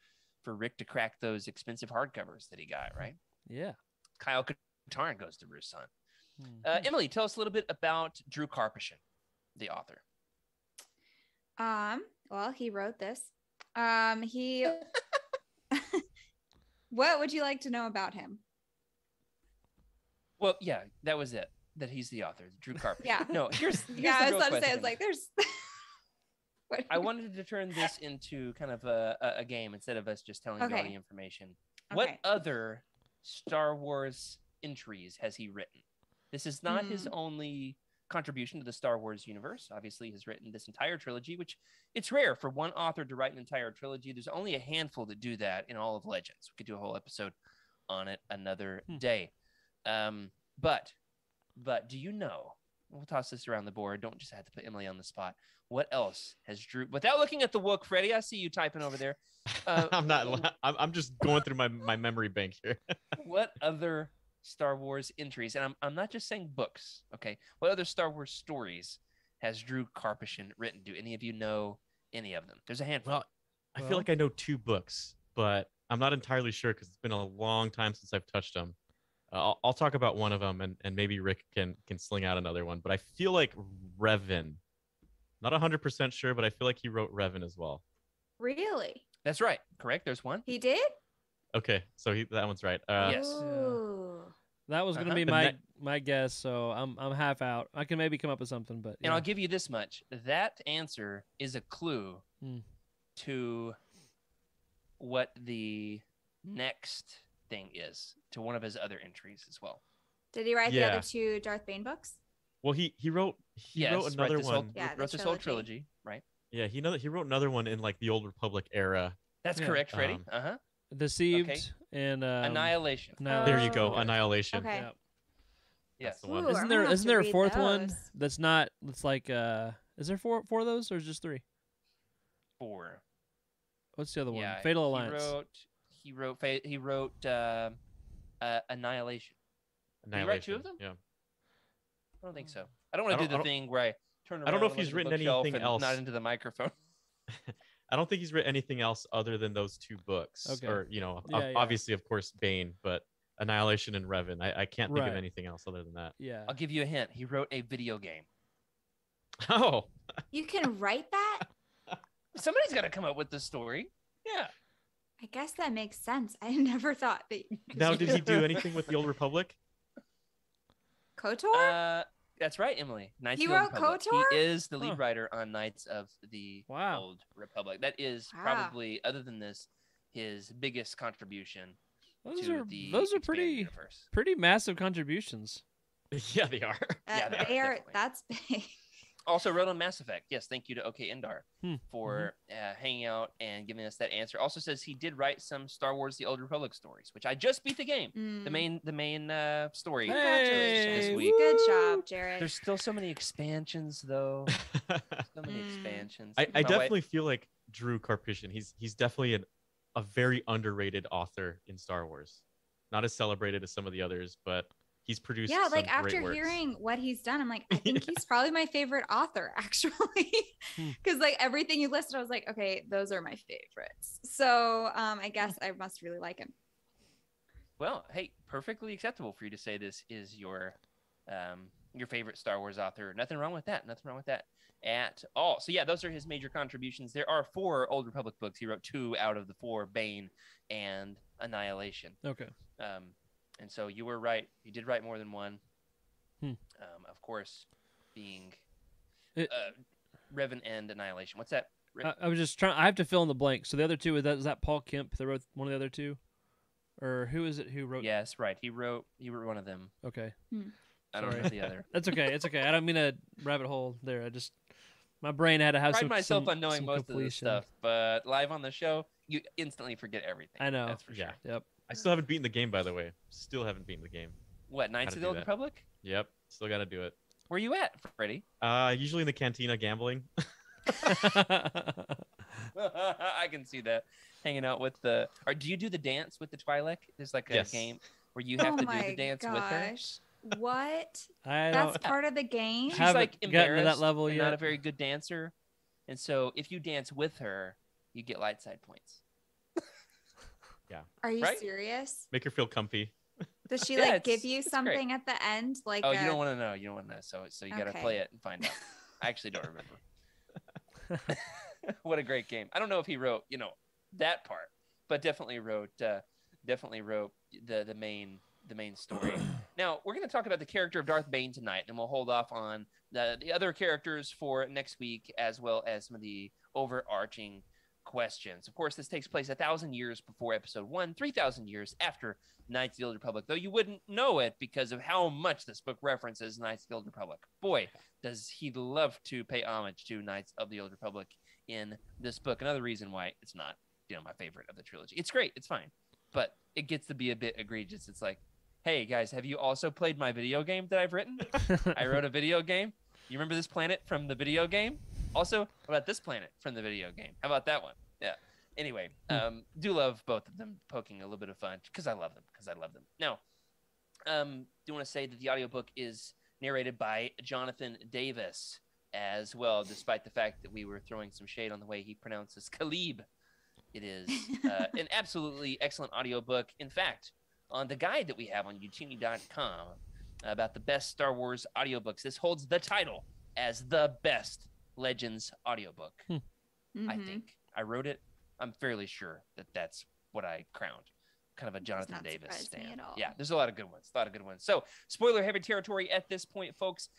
Rick to crack those expensive hardcovers that he got, right? Yeah. Kyle Katarn goes to Rusan. Mhm. Emily, tell us a little bit about Drew Karpyshyn, the author. Well, he wrote this. He What would you like to know about him? Well, yeah, that was it. That he's the author, Drew Karpyshyn. Yeah. No, here's Yeah, the I real was about to say, I question. was like, there's What- I wanted to turn this into kind of a game instead of us just telling you all Okay. the information. What Okay. other Star Wars entries has he written? This is not his only contribution to the Star Wars universe. Obviously, he's written this entire trilogy, which it's rare for one author to write an entire trilogy. There's only a handful that do that in all of Legends. We could do a whole episode on it another day. But do you know? We'll toss this around the board. Don't just have to put Emily on the spot. What else has Drew? Without looking at the book, Freddie, I see you typing over there. I'm not. I'm just going through my memory bank here. What other Star Wars entries? And I'm not just saying books. Okay. What other Star Wars stories has Drew Karpyshyn written? Do any of you know any of them? There's a handful. Well, I feel like I know 2 books, but I'm not entirely sure because it's been a long time since I've touched them. I'll talk about one of them, and maybe Rick can sling out another one. But I feel like Revan. Not 100% sure, but I feel like he wrote Revan as well. Really? That's right. Correct. There's one. He did? Okay, so that one's right. Yes. Ooh. That was gonna be The my guess, so I'm half out. I can maybe come up with something, but And I'll give you this much: that answer is a clue Hmm. to what the next thing is, to one of his other entries as well. Did he write the Yeah. other two Darth Bane books? Well, he wrote another one. Yeah, the wrote this whole trilogy. trilogy, right? Yeah, he wrote another one in like the Old Republic era. That's Yeah. correct, Freddie. Um, Deceived Okay. and Annihilation. There you go, Oh. Annihilation. Okay. Yeah. Yes. That's the one. Ooh, Isn't I'm there gonna have isn't to there a read fourth one those. that's not? It's like is there four of those or just three? 4. What's the other one? Yeah, Fatal Alliance. He wrote Annihilation. Did he Annihilation. write 2 of them? Yeah. I don't think so. I don't want I to do don't- the thing where I turn around. I don't know if and look he's at the written bookshelf anything and else. Not into the microphone. I don't think he's written anything else other than those 2 books. Okay. Or, Yeah, yeah. obviously, of course, Bane, but Annihilation and Revan. I can't think of Right. anything else other than that. Yeah. I'll give you a hint. He wrote a video game. Oh, You can write that? Somebody's got to come up with the story. Yeah. I guess that makes sense. I never thought that. now did he do anything with the Old Republic? KOTOR? That's right, Emily. Knights He of the Old wrote Republic. KOTOR? He is the lead Huh. writer on Knights of the Wow. Old Republic. That is Wow. probably, other than this, his biggest contribution Those to are the those are expanded pretty universe. pretty massive contributions. Yeah, they are. yeah, they are, they are. definitely. That's big. Also wrote on Mass Effect. Yes, thank you to OK Indar Hmm. for hanging out and giving us that answer. Also says he did write some Star Wars: The Old Republic stories, which I just beat the game. The main story. Congratulations. This week. Good job, Jared. There's still so many expansions, though. So many expansions. I My wife- definitely feel like Drew Karpyshyn. He's definitely a very underrated author in Star Wars. Not as celebrated as some of the others, but he's produced. Yeah, like some great after works. hearing what he's done, I'm like, I think he's probably my favorite author, actually. Because like everything you listed, I was like, okay, those are my favorites. So I guess I must really like him. Well, hey, perfectly acceptable for you to say this is your favorite Star Wars author. Nothing wrong with that. Nothing wrong with that at all. So yeah, those are his major contributions. There are 4 Old Republic books. He wrote 2 out of the 4, Bane and Annihilation. Okay. And so you were right. He did write more than one. Hmm. Of course, being It- Revan and Annihilation. What's that? I was just trying. I have to fill in the blank. So the other two is that Paul Kemp that wrote one of the other two, or who is it who wrote? Yes, right. He wrote one of them. Okay. I don't Sorry. know the other. That's okay. It's okay. I don't mean to rabbit hole there. My brain had to have Pride some. myself some, on knowing some most of this completion. stuff, but live on the show, you instantly forget everything. I know. That's for sure. Yeah. Yep. I still haven't beaten the game, by the way. Still haven't beaten the game. What, Knights Gotta of the do Old that. Republic? Yep. Still got to do it. Where you at, Freddie? Usually in the cantina gambling. I can see that. Hanging out with the. Or do you do the dance with the Twi'lek? There's like a Yes. game where you have Oh to do my the dance with her. gosh. What? I That's don't. part of the game? She's Haven't like gotten to that embarrassed level and yet. not a very good dancer, and so if you dance with her, you get light side points. Are you Right? serious? Make her feel comfy. Does she Yeah, like give it's- you it's great. something at the end? Like Oh, you don't want to know. You don't want to know. So you got to Okay. play it and find out. I actually don't remember. What a great game. I don't know if he wrote, that part, but definitely wrote the main story. Now, we're going to talk about the character of Darth Bane tonight, and we'll hold off on the other characters for next week, as well as some of the overarching questions. Of course, this takes place 1,000 years before Episode 1, 3,000 years after Knights of the Old Republic, though you wouldn't know it because of how much this book references Knights of the Old Republic. Boy, does he love to pay homage to Knights of the Old Republic in this book. Another reason why it's not, my favorite of the trilogy. It's great. It's fine. But it gets to be a bit egregious. It's like, hey, guys, have you also played my video game that I've written? I wrote a video game. You remember this planet from the video game? Also, what about this planet from the video game? How about that one? Yeah. Anyway, do love both of them, poking a little bit of fun because I love them. Now, do want to say that the audiobook is narrated by Jonathan Davis as well, despite the fact that we were throwing some shade on the way he pronounces Khalib. It is an absolutely excellent audiobook. In fact, on the guide that we have on youtini.com about the best Star Wars audiobooks, this holds the title as the best Legends audiobook. I think. I wrote it. I'm fairly sure that that's what I crowned. kind of a Jonathan not Davis surprise me stand. at all. Yeah, there's a lot of good ones. So, spoiler heavy territory at this point, folks.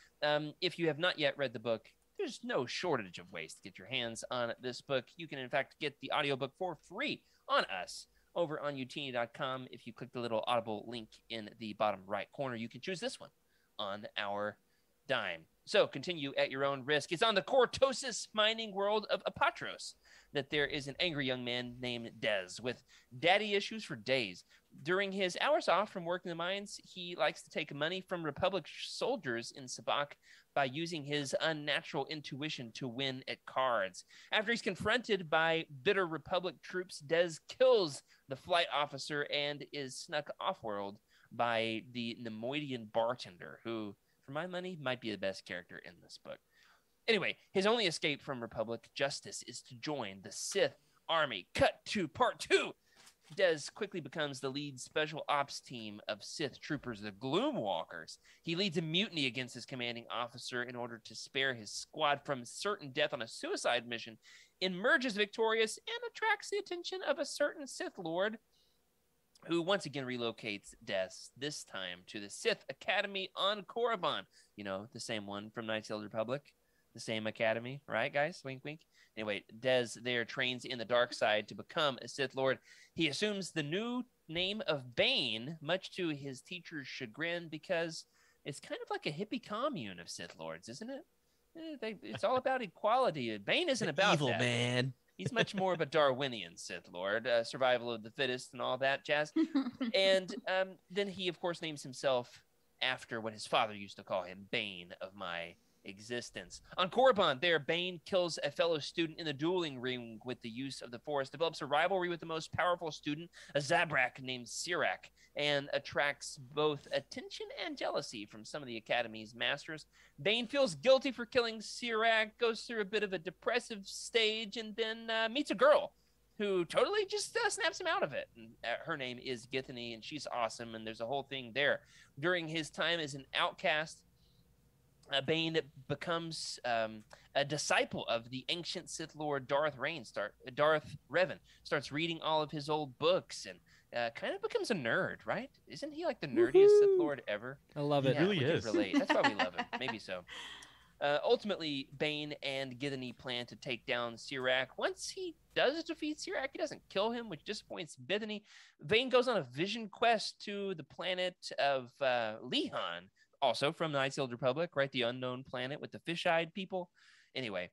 If you have not yet read the book, there's no shortage of ways to get your hands on this book. You can, in fact, get the audiobook for free on us over on utini.com. If you click the little Audible link in the bottom right corner, you can choose this one on our dime. So continue at your own risk. It's on the Cortosis mining world of Apatros that there is an angry young man named Dez with daddy issues for days. During his hours off from working the mines, he likes to take money from Republic soldiers in Sabak by using his unnatural intuition to win at cards. After he's confronted by bitter Republic troops, Dez kills the flight officer and is snuck off-world by the Nemoidian bartender, who, for my money, might be the best character in this book. Anyway, his only escape from Republic justice is to join the Sith army. Cut to part 2. Dez quickly becomes the lead special ops team of Sith troopers, the Gloomwalkers. He leads a mutiny against his commanding officer in order to spare his squad from certain death on a suicide mission, emerges victorious, and attracts the attention of a certain Sith Lord who once again relocates Dez, this time to the Sith Academy on Korriban. You know, the same one from Knights of the Republic. The same academy, right, guys? Wink, wink. Anyway, Dez there trains in the dark side to become a Sith Lord. He assumes the new name of Bane, much to his teacher's chagrin, because it's kind of like a hippie commune of Sith Lords, isn't it? It's all about equality. Bane isn't about evil that. man. He's much more of a Darwinian Sith Lord, survival of the fittest and all that jazz. And then he, of course, names himself after what his father used to call him, Bane of my existence. On Korriban, there, Bane kills a fellow student in the dueling ring with the use of the Force, develops a rivalry with the most powerful student, a Zabrak named Sirak, and attracts both attention and jealousy from some of the Academy's masters. Bane feels guilty for killing Sirak, goes through a bit of a depressive stage, and then meets a girl who totally just snaps him out of it. And, her name is Githany, and she's awesome, and there's a whole thing there. During his time as an outcast, Bane becomes a disciple of the ancient Sith Lord Darth Revan, starts reading all of his old books and kind of becomes a nerd, right? Isn't he like the nerdiest Sith Lord ever? I love it. Yeah, really we is. can relate. That's why we love him. Maybe so. Ultimately, Bane and Githany plan to take down Sirak. Once he does defeat Sirak, he doesn't kill him, which disappoints Githany. Bane goes on a vision quest to the planet of Lihan, also from the Knights of the Old Republic, right? The unknown planet with the fish-eyed people. Anyway,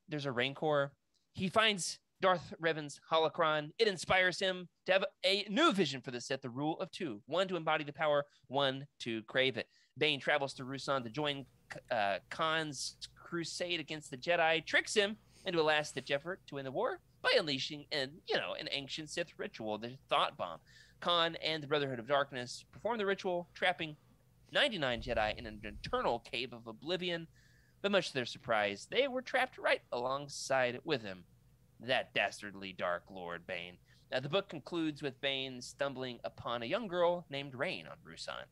there's a Rancor. He finds Darth Revan's holocron. It inspires him to have a new vision for the Sith, the rule of two. One to embody the power, one to crave it. Bane travels to Ruusan to join Khan's crusade against the Jedi, tricks him into a last-ditch effort to win the war by unleashing an ancient Sith ritual, the Thought Bomb. Khan and the Brotherhood of Darkness perform the ritual, trapping 99 Jedi in an eternal cave of oblivion, but much to their surprise, they were trapped right alongside with him, that dastardly Dark Lord Bane. The book concludes with Bane stumbling upon a young girl named Rain on Ruusan,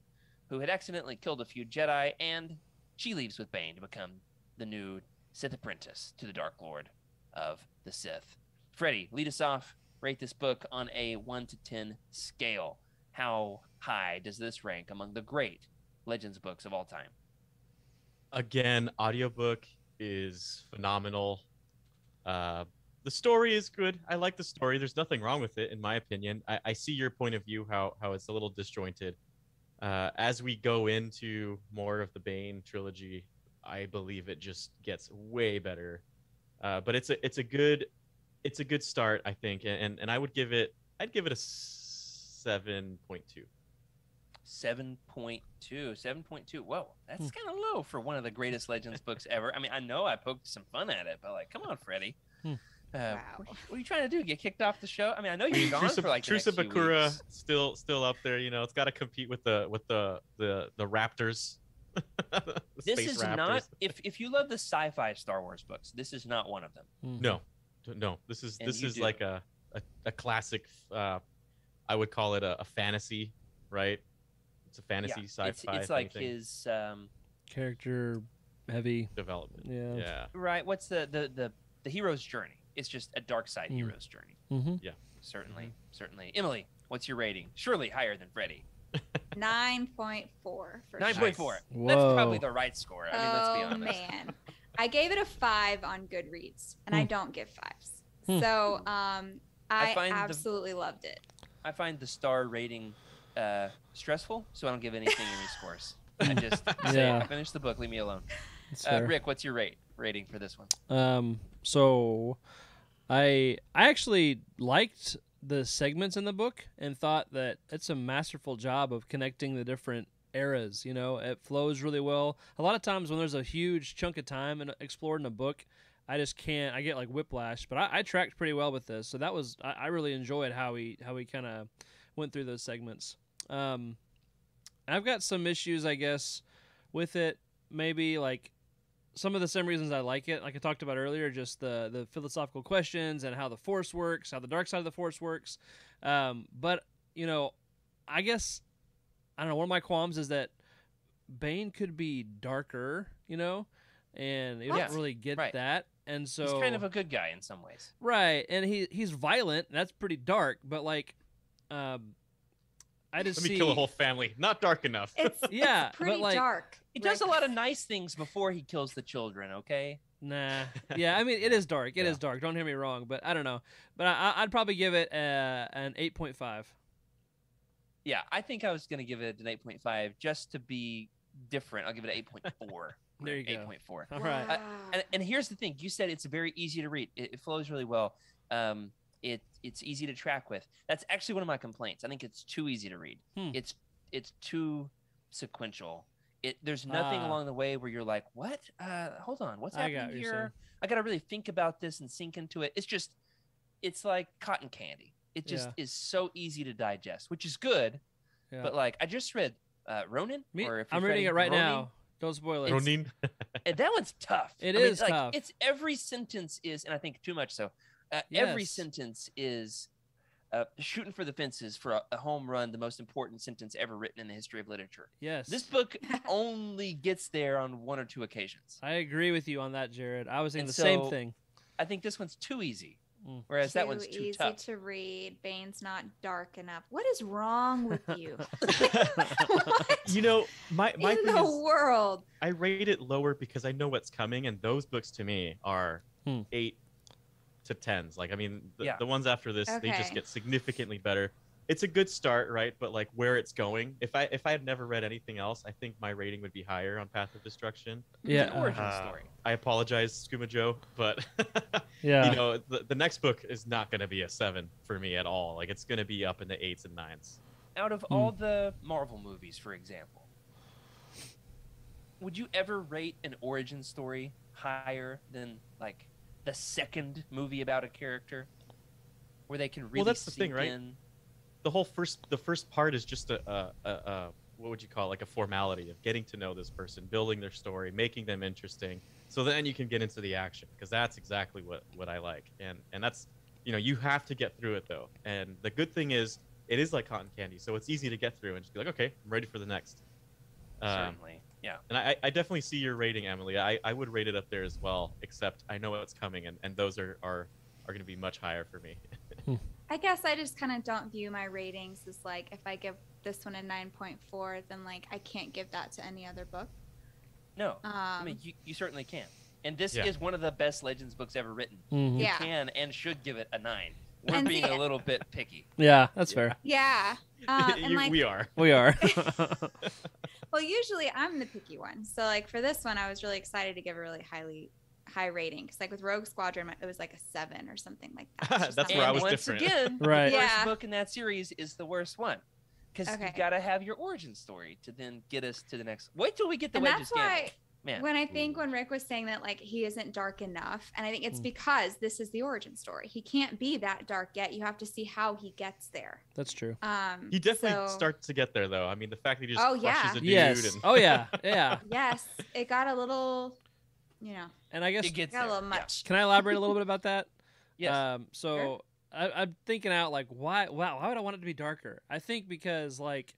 who had accidentally killed a few Jedi, and she leaves with Bane to become the new Sith apprentice to the Dark Lord of the Sith. Freddie, lead us off. Rate this book on a 1 to 10 scale. How high does this rank among the great Legends books of all time? Again, audiobook is phenomenal. The story is good. I like the story. There's nothing wrong with it, in my opinion. I see your point of view, how it's a little disjointed. As we go into more of the Bane trilogy, I believe it just gets way better. But it's a good start, I think, and I'd give it a 7.2. 7.2. Whoa, that's kind of low for one of the greatest Legends books ever. I mean, I know I poked some fun at it, but come on, Freddie. Wow. What are you trying to do? Get kicked off the show? I mean, I know you're gone for like the next Trusa few Bakura weeks. still up there. It's got to compete with the Raptors. The This space is Raptors. not. If you love the sci-fi Star Wars books, this is not one of them. No. This is And you do. like a classic. I would call it a fantasy, right? It's a fantasy sci-fi. It's like anything. his Character heavy. development. Yeah. Yeah. right. What's the hero's journey? It's just a dark side hero's journey. Mm-hmm. Certainly. Emily, what's your rating? Surely higher than Freddy. 9.4 for 9.4. sure. That's probably the right score. I mean, let's be Oh honest. man, I gave it a 5 on Goodreads, and I don't give 5s. So I find absolutely loved it. I find the star rating stressful, so I don't give anything any scores. I just say, I finished the book, leave me alone. Rick, what's your rating for this one? So I actually liked the segments in the book and thought that it's a masterful job of connecting the different eras. You know, it flows really well. A lot of times when there's a huge chunk of time explored in a book, I just can't. I get like whiplash. But I tracked pretty well with this, so that was I really enjoyed how he kind of went through those segments. I've got some issues, I guess, with it. Maybe like some of the same reasons I like it, like I talked about earlier, just the philosophical questions and how the Force works, how the dark side of the Force works. But, you know, I guess, I don't know, one of my qualms is that Bane could be darker, you know, and you don't really get that. And so he's kind of a good guy in some ways. Right, and he's violent, and that's pretty dark, but like I just Let me kill a whole family. Not dark enough. It's pretty dark. He does a lot of nice things before he kills the children, okay? Nah. Yeah, I mean, it is dark. It is dark. Don't hear me wrong, but I don't know. But I'd probably give it an 8.5. Yeah, I think I was going to give it an 8.5 just to be different. I'll give it an 8.4. There you go. 8.4. All right. And here's the thing. You said it's very easy to read. It flows really well. It's easy to track with. That's actually one of my complaints. I think it's too easy to read. It's too sequential. There's nothing along the way where you're like, what? Hold on, what's happening here? I got to really think about this and sink into it. It's like cotton candy. It just is so easy to digest, which is good. Yeah. But like, I just read Ronin. I'm reading it right now. Don't spoil it. Ronin. And that one's tough. It is tough. It's every sentence is, and I think too much so. Every sentence is shooting for the fences for a home run, the most important sentence ever written in the history of literature. Yes. This book only gets there on one or two occasions. I agree with you on that, Jared. I was saying the same thing. I think this one's too easy, whereas that one's too tough. Too easy to read. Bane's not dark enough. What is wrong with you? You know, my in the world. I rate it lower because I know what's coming, and those books to me are 8 to 10s. Like, I mean, the ones after this, they just get significantly better. It's a good start, right? But like where it's going, if I had never read anything else, I think my rating would be higher on Path of Destruction. Yeah, it's an origin story. I apologize, Skooma Joe, but you know, the next book is not going to be a 7 for me at all. Like, it's going to be up in the 8s and 9s. Out of all the Marvel movies, for example, would you ever rate an origin story higher than like the second movie about a character, where they can really that's the thing, right? in? The first part is just a what would you call it? Like a formality of getting to know this person, building their story, making them interesting, so then you can get into the action, because that's exactly what I like. And that's, you know, you have to get through it though. And the good thing is it is like cotton candy, so it's easy to get through and just be like, okay, I'm ready for the next. Certainly. Yeah. And I definitely see your rating, Emily. I would rate it up there as well, except I know what's coming, and those are going to be much higher for me. I guess I just kind of don't view my ratings as like, if I give this one a 9.4, then like I can't give that to any other book. No, I mean, you certainly can. And this is one of the best Legends books ever written. Mm-hmm. You can and should give it a 9. We're being a little bit picky. Yeah, that's fair. Yeah. And like, we are. We are. Well, usually I'm the picky one. So like for this one, I was really excited to give a really high rating, because like with Rogue Squadron, it was like a 7 or something like that. That's where I was once different. Again, right. The worst book in that series is the worst one, because you got to have your origin story to then get us to the next. Wait till we get the Wedge's Gamble. Man. When I think when Rick was saying that like he isn't dark enough, and I think it's because this is the origin story. He can't be that dark yet. You have to see how he gets there. That's true. He definitely starts to get there though. I mean, the fact that he just crushes a dude. Yes. And... Oh yeah. Yeah. Yes. It got a little, you know. And I guess it got a little much. Can I elaborate a little bit about that? Yes. So I'm thinking out like why would I want it to be darker? I think because like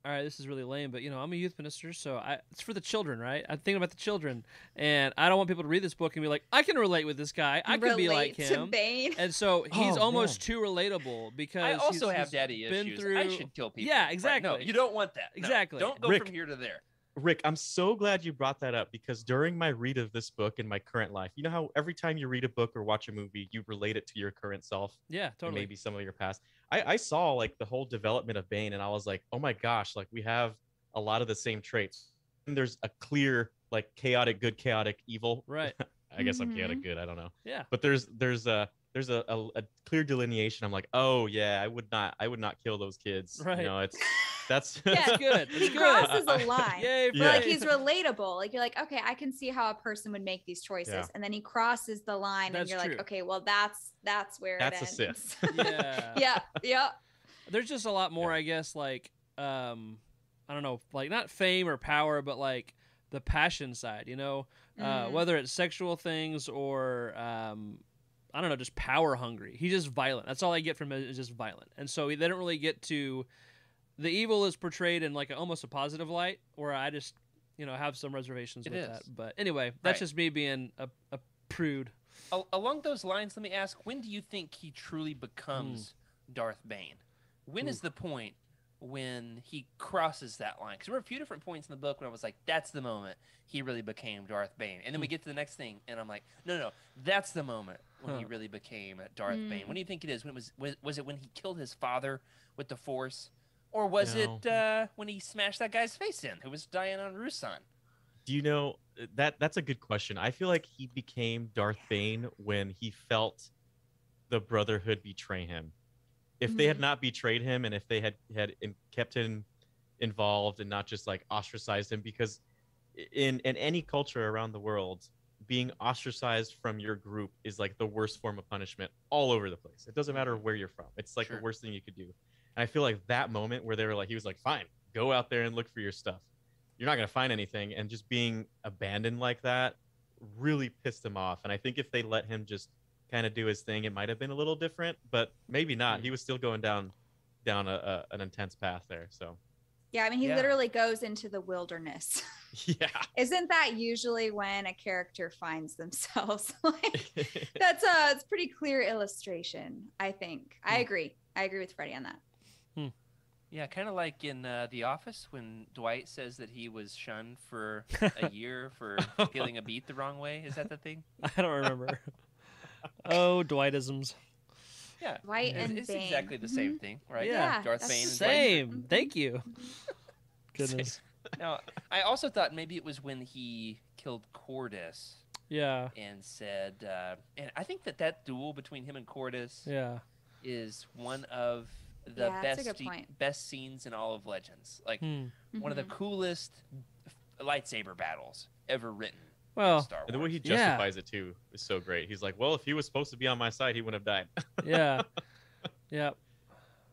all right, this is really lame, but I'm a youth minister, so it's for the children, right? I'm thinking about the children, and I don't want people to read this book and be like, I can relate with this guy. I can be like Relate him. to Bane. And so he's Oh, almost man. too relatable because I also have he's daddy been issues. through. I should kill people. Yeah, Right, exactly. no, you don't want that. No, Exactly. don't go Rick. from here to there. Rick, I'm so glad you brought that up because during my read of this book in my current life, you know how every time you read a book or watch a movie, you relate it to your current self Yeah, and totally. maybe some of your past. I saw like the whole development of Bane and I was like, oh my gosh, like we have a lot of the same traits. And there's a clear like chaotic good, chaotic evil. Right. I guess I'm chaotic good. I don't know. Yeah. But there's a clear delineation. I'm like, oh yeah, I would not kill those kids. Right. That's Yeah. It's good. It's He good. crosses a line. Yay, Yeah. But like Freddie. he's relatable. Like you're like, okay, I can see how a person would make these choices, Yeah. and then he crosses the line, That's and you're true. like, okay, well that's where That's a it ends. Sith. Yeah. yeah. There's just a lot more, I guess, like I don't know, like not fame or power, but like the passion side, Mhm. whether it's sexual things or I don't know, just power hungry. He's just violent. That's all I get from him is just violent. And so they don't really get to the evil is portrayed in like almost a positive light, where I just have some reservations It with is. that. But anyway, that's Right. just me being a prude. Along those lines, let me ask: when do you think he truly becomes Darth Bane? When is the point when he crosses that line? Because there were a few different points in the book when I was like, "That's the moment he really became Darth Bane," and then we get to the next thing, and I'm like, "No, that's the moment when he really became Darth Bane." When do you think it is? When was it when he killed his father with the Force, or was No. it when he smashed that guy's face in, who was dying on Rusan? Do you know that's a good question. I feel like he became Darth Bane when he felt the Brotherhood betray him. If they had not betrayed him and if they had kept him involved and not just like ostracized him, because in any culture around the world, being ostracized from your group is like the worst form of punishment all over the place. It doesn't matter where you're from. It's like Sure. the worst thing you could do. And I feel like that moment where he was like, fine, go out there and look for your stuff. You're not going to find anything. And just being abandoned like that really pissed him off. And I think if they let him just kind of do his thing, it might have been a little different, but maybe not. He was still going down an intense path there. So Yeah, I mean, he Yeah. literally goes into the wilderness. yeah. Isn't that usually when a character finds themselves? Like it's pretty clear illustration, I think. I agree with Freddie on that. Yeah, kind of like in The Office when Dwight says that he was shunned for a year for feeling a beat the wrong way. Is that the thing? I don't remember. Oh, Dwightisms. Yeah, Dwight and it's Bane. exactly the same thing, right? Yeah, Darth that's Bane and Same. Mhm. Thank you. Goodness. Dwight. Now, I also thought maybe it was when he killed Cordis Yeah. and said, and I think that duel between him and Cordis Yeah. is one of the Yeah, that's a good point. best scenes in all of Legends. Like one of the Mhm. coolest lightsaber battles ever written. in Well, Star Wars. And the way he Yeah. justifies it too is so great. He's like, well, if he was supposed to be on my side, he wouldn't have died. yeah. Yeah.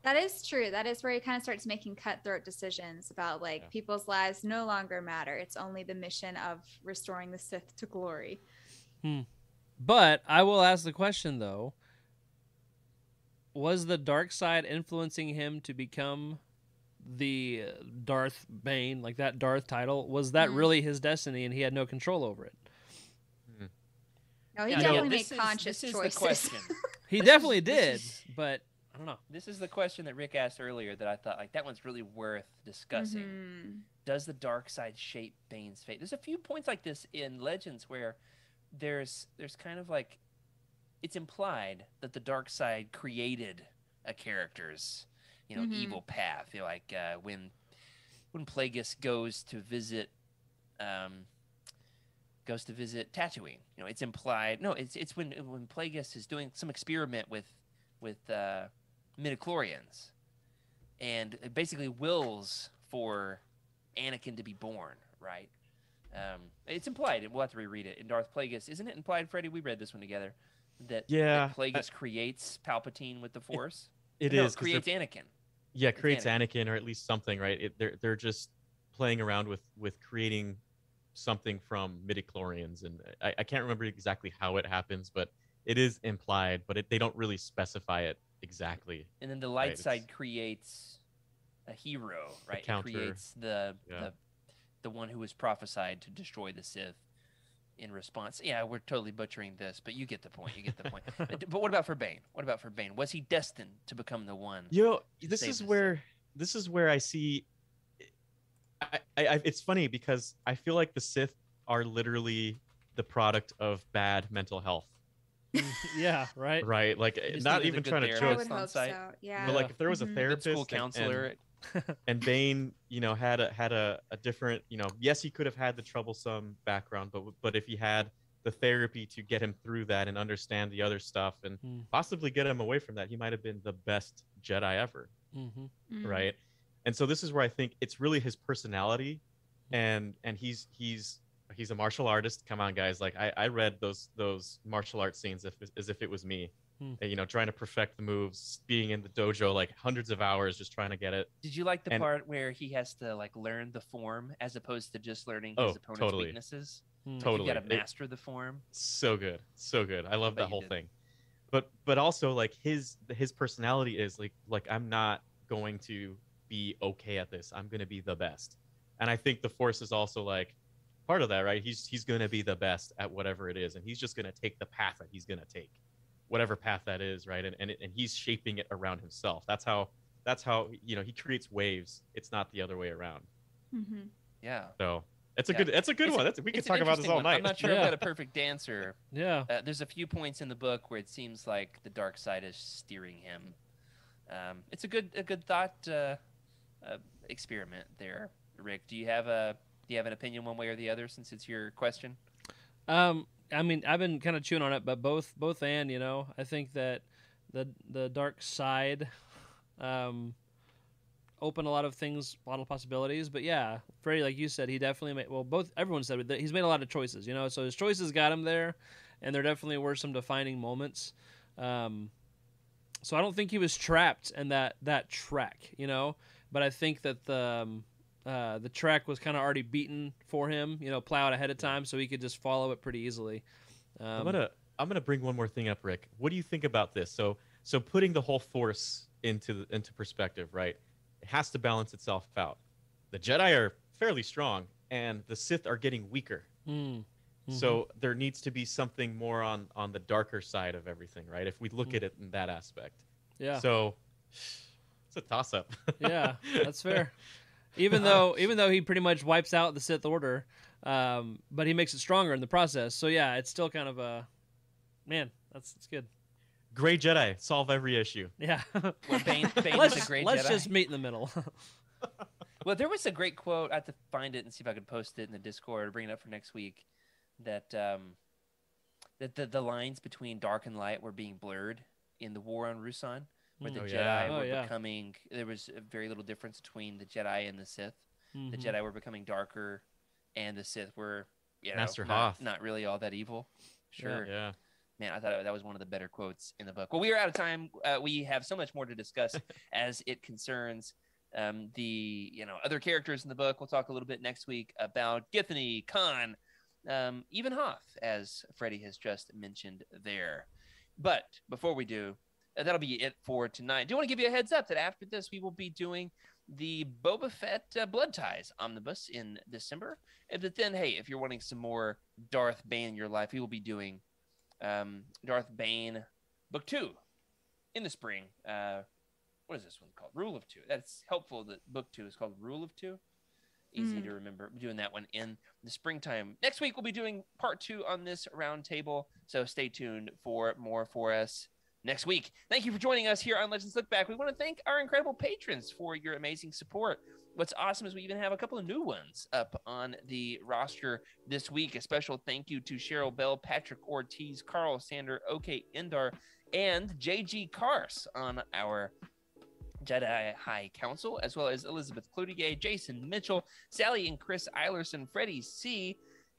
That is true. That is where he kind of starts making cutthroat decisions about like Yeah. people's lives no longer matter. It's only the mission of restoring the Sith to glory. But I will ask the question though. Was the dark side influencing him to become the Darth Bane, like that Darth title? Was that really his destiny and he had no control over it? No, he Yeah, definitely this made is- conscious this is choices. the question. He definitely did, is- but I don't know. This is the question that Rick asked earlier that I thought like that one's really worth discussing. Mhm. Does the dark side shape Bane's fate? There's a few points like this in Legends where there's kind of like it's implied that the dark side created a character's evil path. Like when Plagueis goes to visit Tatooine. It's implied. No, it's when Plagueis is doing some experiment with midichlorians, and it basically wills for Anakin to be born. Right? It's implied. We'll have to reread it in Darth Plagueis. Isn't it implied, Freddie? We read this one together. That Plagueis creates Palpatine with the Force. It No, is, 'cause creates Anakin. Yeah, creates Anakin, or at least something, right? They're just playing around with creating something from midichlorians, and I can't remember exactly how it happens, but it is implied, but they don't really specify it exactly. And then the light Right, side creates a hero, right? It counter. creates the one who was prophesied to destroy the Sith in response. Yeah, we're totally butchering this, but you get the point. You get the point. But what about for Bane? What about for Bane? Was he destined to become the one? This save is the where I see. It's funny because I feel like the Sith are literally the product of bad mental health. Yeah, right. Right, like just not needed a even good trying to therapist. I joke, would on hope site. so. Yeah. but like if there was a Mhm. Good Good therapist school counselor. and Bane, had a different, yes, he could have had the troublesome background, but if he had the therapy to get him through that and understand the other stuff and possibly get him away from that, he might have been the best Jedi ever, Mm. right? And so this is where I think it's really his personality, and he's a martial artist. Come on, guys! Like I read those martial arts scenes as if it was me. Trying to perfect the moves, being in the dojo like hundreds of hours just trying to get it. Did you like the And- part where he has to like learn the form as opposed to just learning Oh, his opponent's totally. weaknesses? Like, Totally. you got to master the form. So good, so good. I love bet that you whole did. thing. But also like his personality is like I'm not going to be okay at this. I'm going to be the best. And I think the Force is also like part of that, right? He's going to be the best at whatever it is, and he's just going to take the path that he's going to take, whatever path that is, right? And he's shaping it around himself. That's how he creates waves. It's not the other way around. Mhm. Yeah. So it's a Yeah. good It's one. a- We could it's an talk about this interesting all one. night. I'm not sure Yeah. I've got a perfect answer. Yeah. There's a few points in the book where it seems like the dark side is steering him. It's a good thought experiment there, Rick. Do you have an opinion one way or the other since it's your question? I mean, I've been kind of chewing on it, but both and, I think that the dark side open a lot of things, a lot of possibilities. But yeah, Freddie, like you said, he definitely made, everyone said that he's made a lot of choices, so his choices got him there, and there definitely were some defining moments. So I don't think he was trapped in that track, but I think that the track was kind of already beaten for him, plowed ahead of time, so he could just follow it pretty easily. I'm gonna bring one more thing up, Rick. What do you think about this? So putting the whole Force into perspective, right? It has to balance itself out. The Jedi are fairly strong, and the Sith are getting weaker. So there needs to be something more on the darker side of everything, right? If we look at it in that aspect. Yeah. So it's a toss-up. Yeah, that's fair. Even though he pretty much wipes out the Sith Order, but he makes it stronger in the process. So yeah, it's still kind of a that's good. Gray Jedi solve every issue. Yeah. Well, Bane is a let's great let's Jedi. just meet in the middle. Well, there was a great quote. I have to find it and see if I can post it in the Discord or bring it up for next week. That that the lines between dark and light were being blurred in the war on Rusan, where the Oh, Jedi yeah. were yeah. becoming. There was a very little difference between the Jedi and the Sith. The Mhm. Jedi were becoming darker, and the Sith were Master Hoth. not really all that evil. Sure. Yeah. Man, I thought that was one of the better quotes in the book. Well, we are out of time. We have so much more to discuss as it concerns the other characters in the book. We'll talk a little bit next week about Githany, Khan, even Hoth, as Freddie has just mentioned there. But before we do, that'll be it for tonight. I do want to give you a heads up that after this, we will be doing the Boba Fett Blood Ties omnibus in December. But then, hey, if you're wanting some more Darth Bane in your life, we will be doing Darth Bane Book 2 in the spring. What is this one called? Rule of Two. That's helpful that Book 2 is called Rule of Two. Easy to remember. We're doing that one in the springtime. Next week, we'll be doing part 2 on this roundtable. So stay tuned for more for us next week. Thank you for joining us here on Legends Look Back. We want to thank our incredible patrons for your amazing support. What's awesome is we even have a couple of new ones up on the roster this week. A special thank you to Cheryl Bell, Patrick Ortiz, Carl Sander, OK Indar, and JG Kars on our Jedi High Council, as well as Elizabeth Cloutier, Jason Mitchell, Sally and Chris Eilerson, Freddie C.,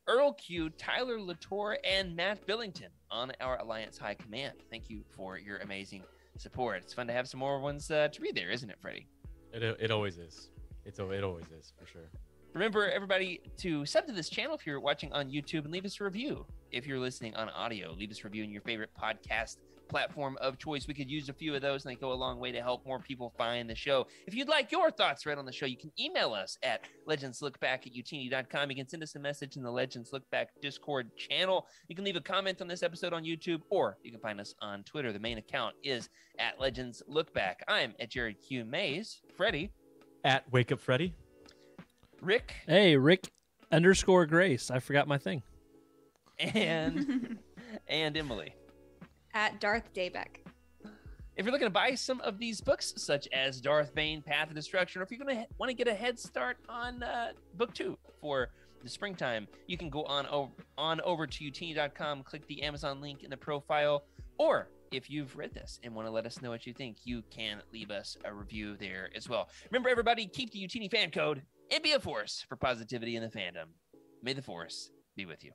Earl Q, Tyler Latour, and Matt Billington on our Alliance High Command. Thank you for your amazing support. It's fun to have some more ones to read there, isn't it, Freddie? It always is. It always is, for sure. Remember, everybody, to sub to this channel if you're watching on YouTube and leave us a review. If you're listening on audio, leave us a review in your favorite podcast platform of choice. We could use a few of those, and they go a long way to help more people find the show. If you'd like your thoughts read on the show, you can email us at legendslookback@utini.com. You can send us a message in the Legends Look Back Discord channel. You can leave a comment on this episode on YouTube, or you can find us on Twitter. The main account is at Legends Look Back. I'm at Jared Q. Mays. Freddie. At Wake Up Freddy. Rick. Hey, Rick_Grace. I forgot my thing. And Emily. At Darth Daybeck. If you're looking to buy some of these books, such as Darth Bane, Path of Destruction, or if you're going to want to get a head start on book 2 for the springtime, you can go on over to utini.com, click the Amazon link in the profile, or if you've read this and want to let us know what you think, you can leave us a review there as well. Remember, everybody, keep the Utini fan code and be a force for positivity in the fandom. May the force be with you.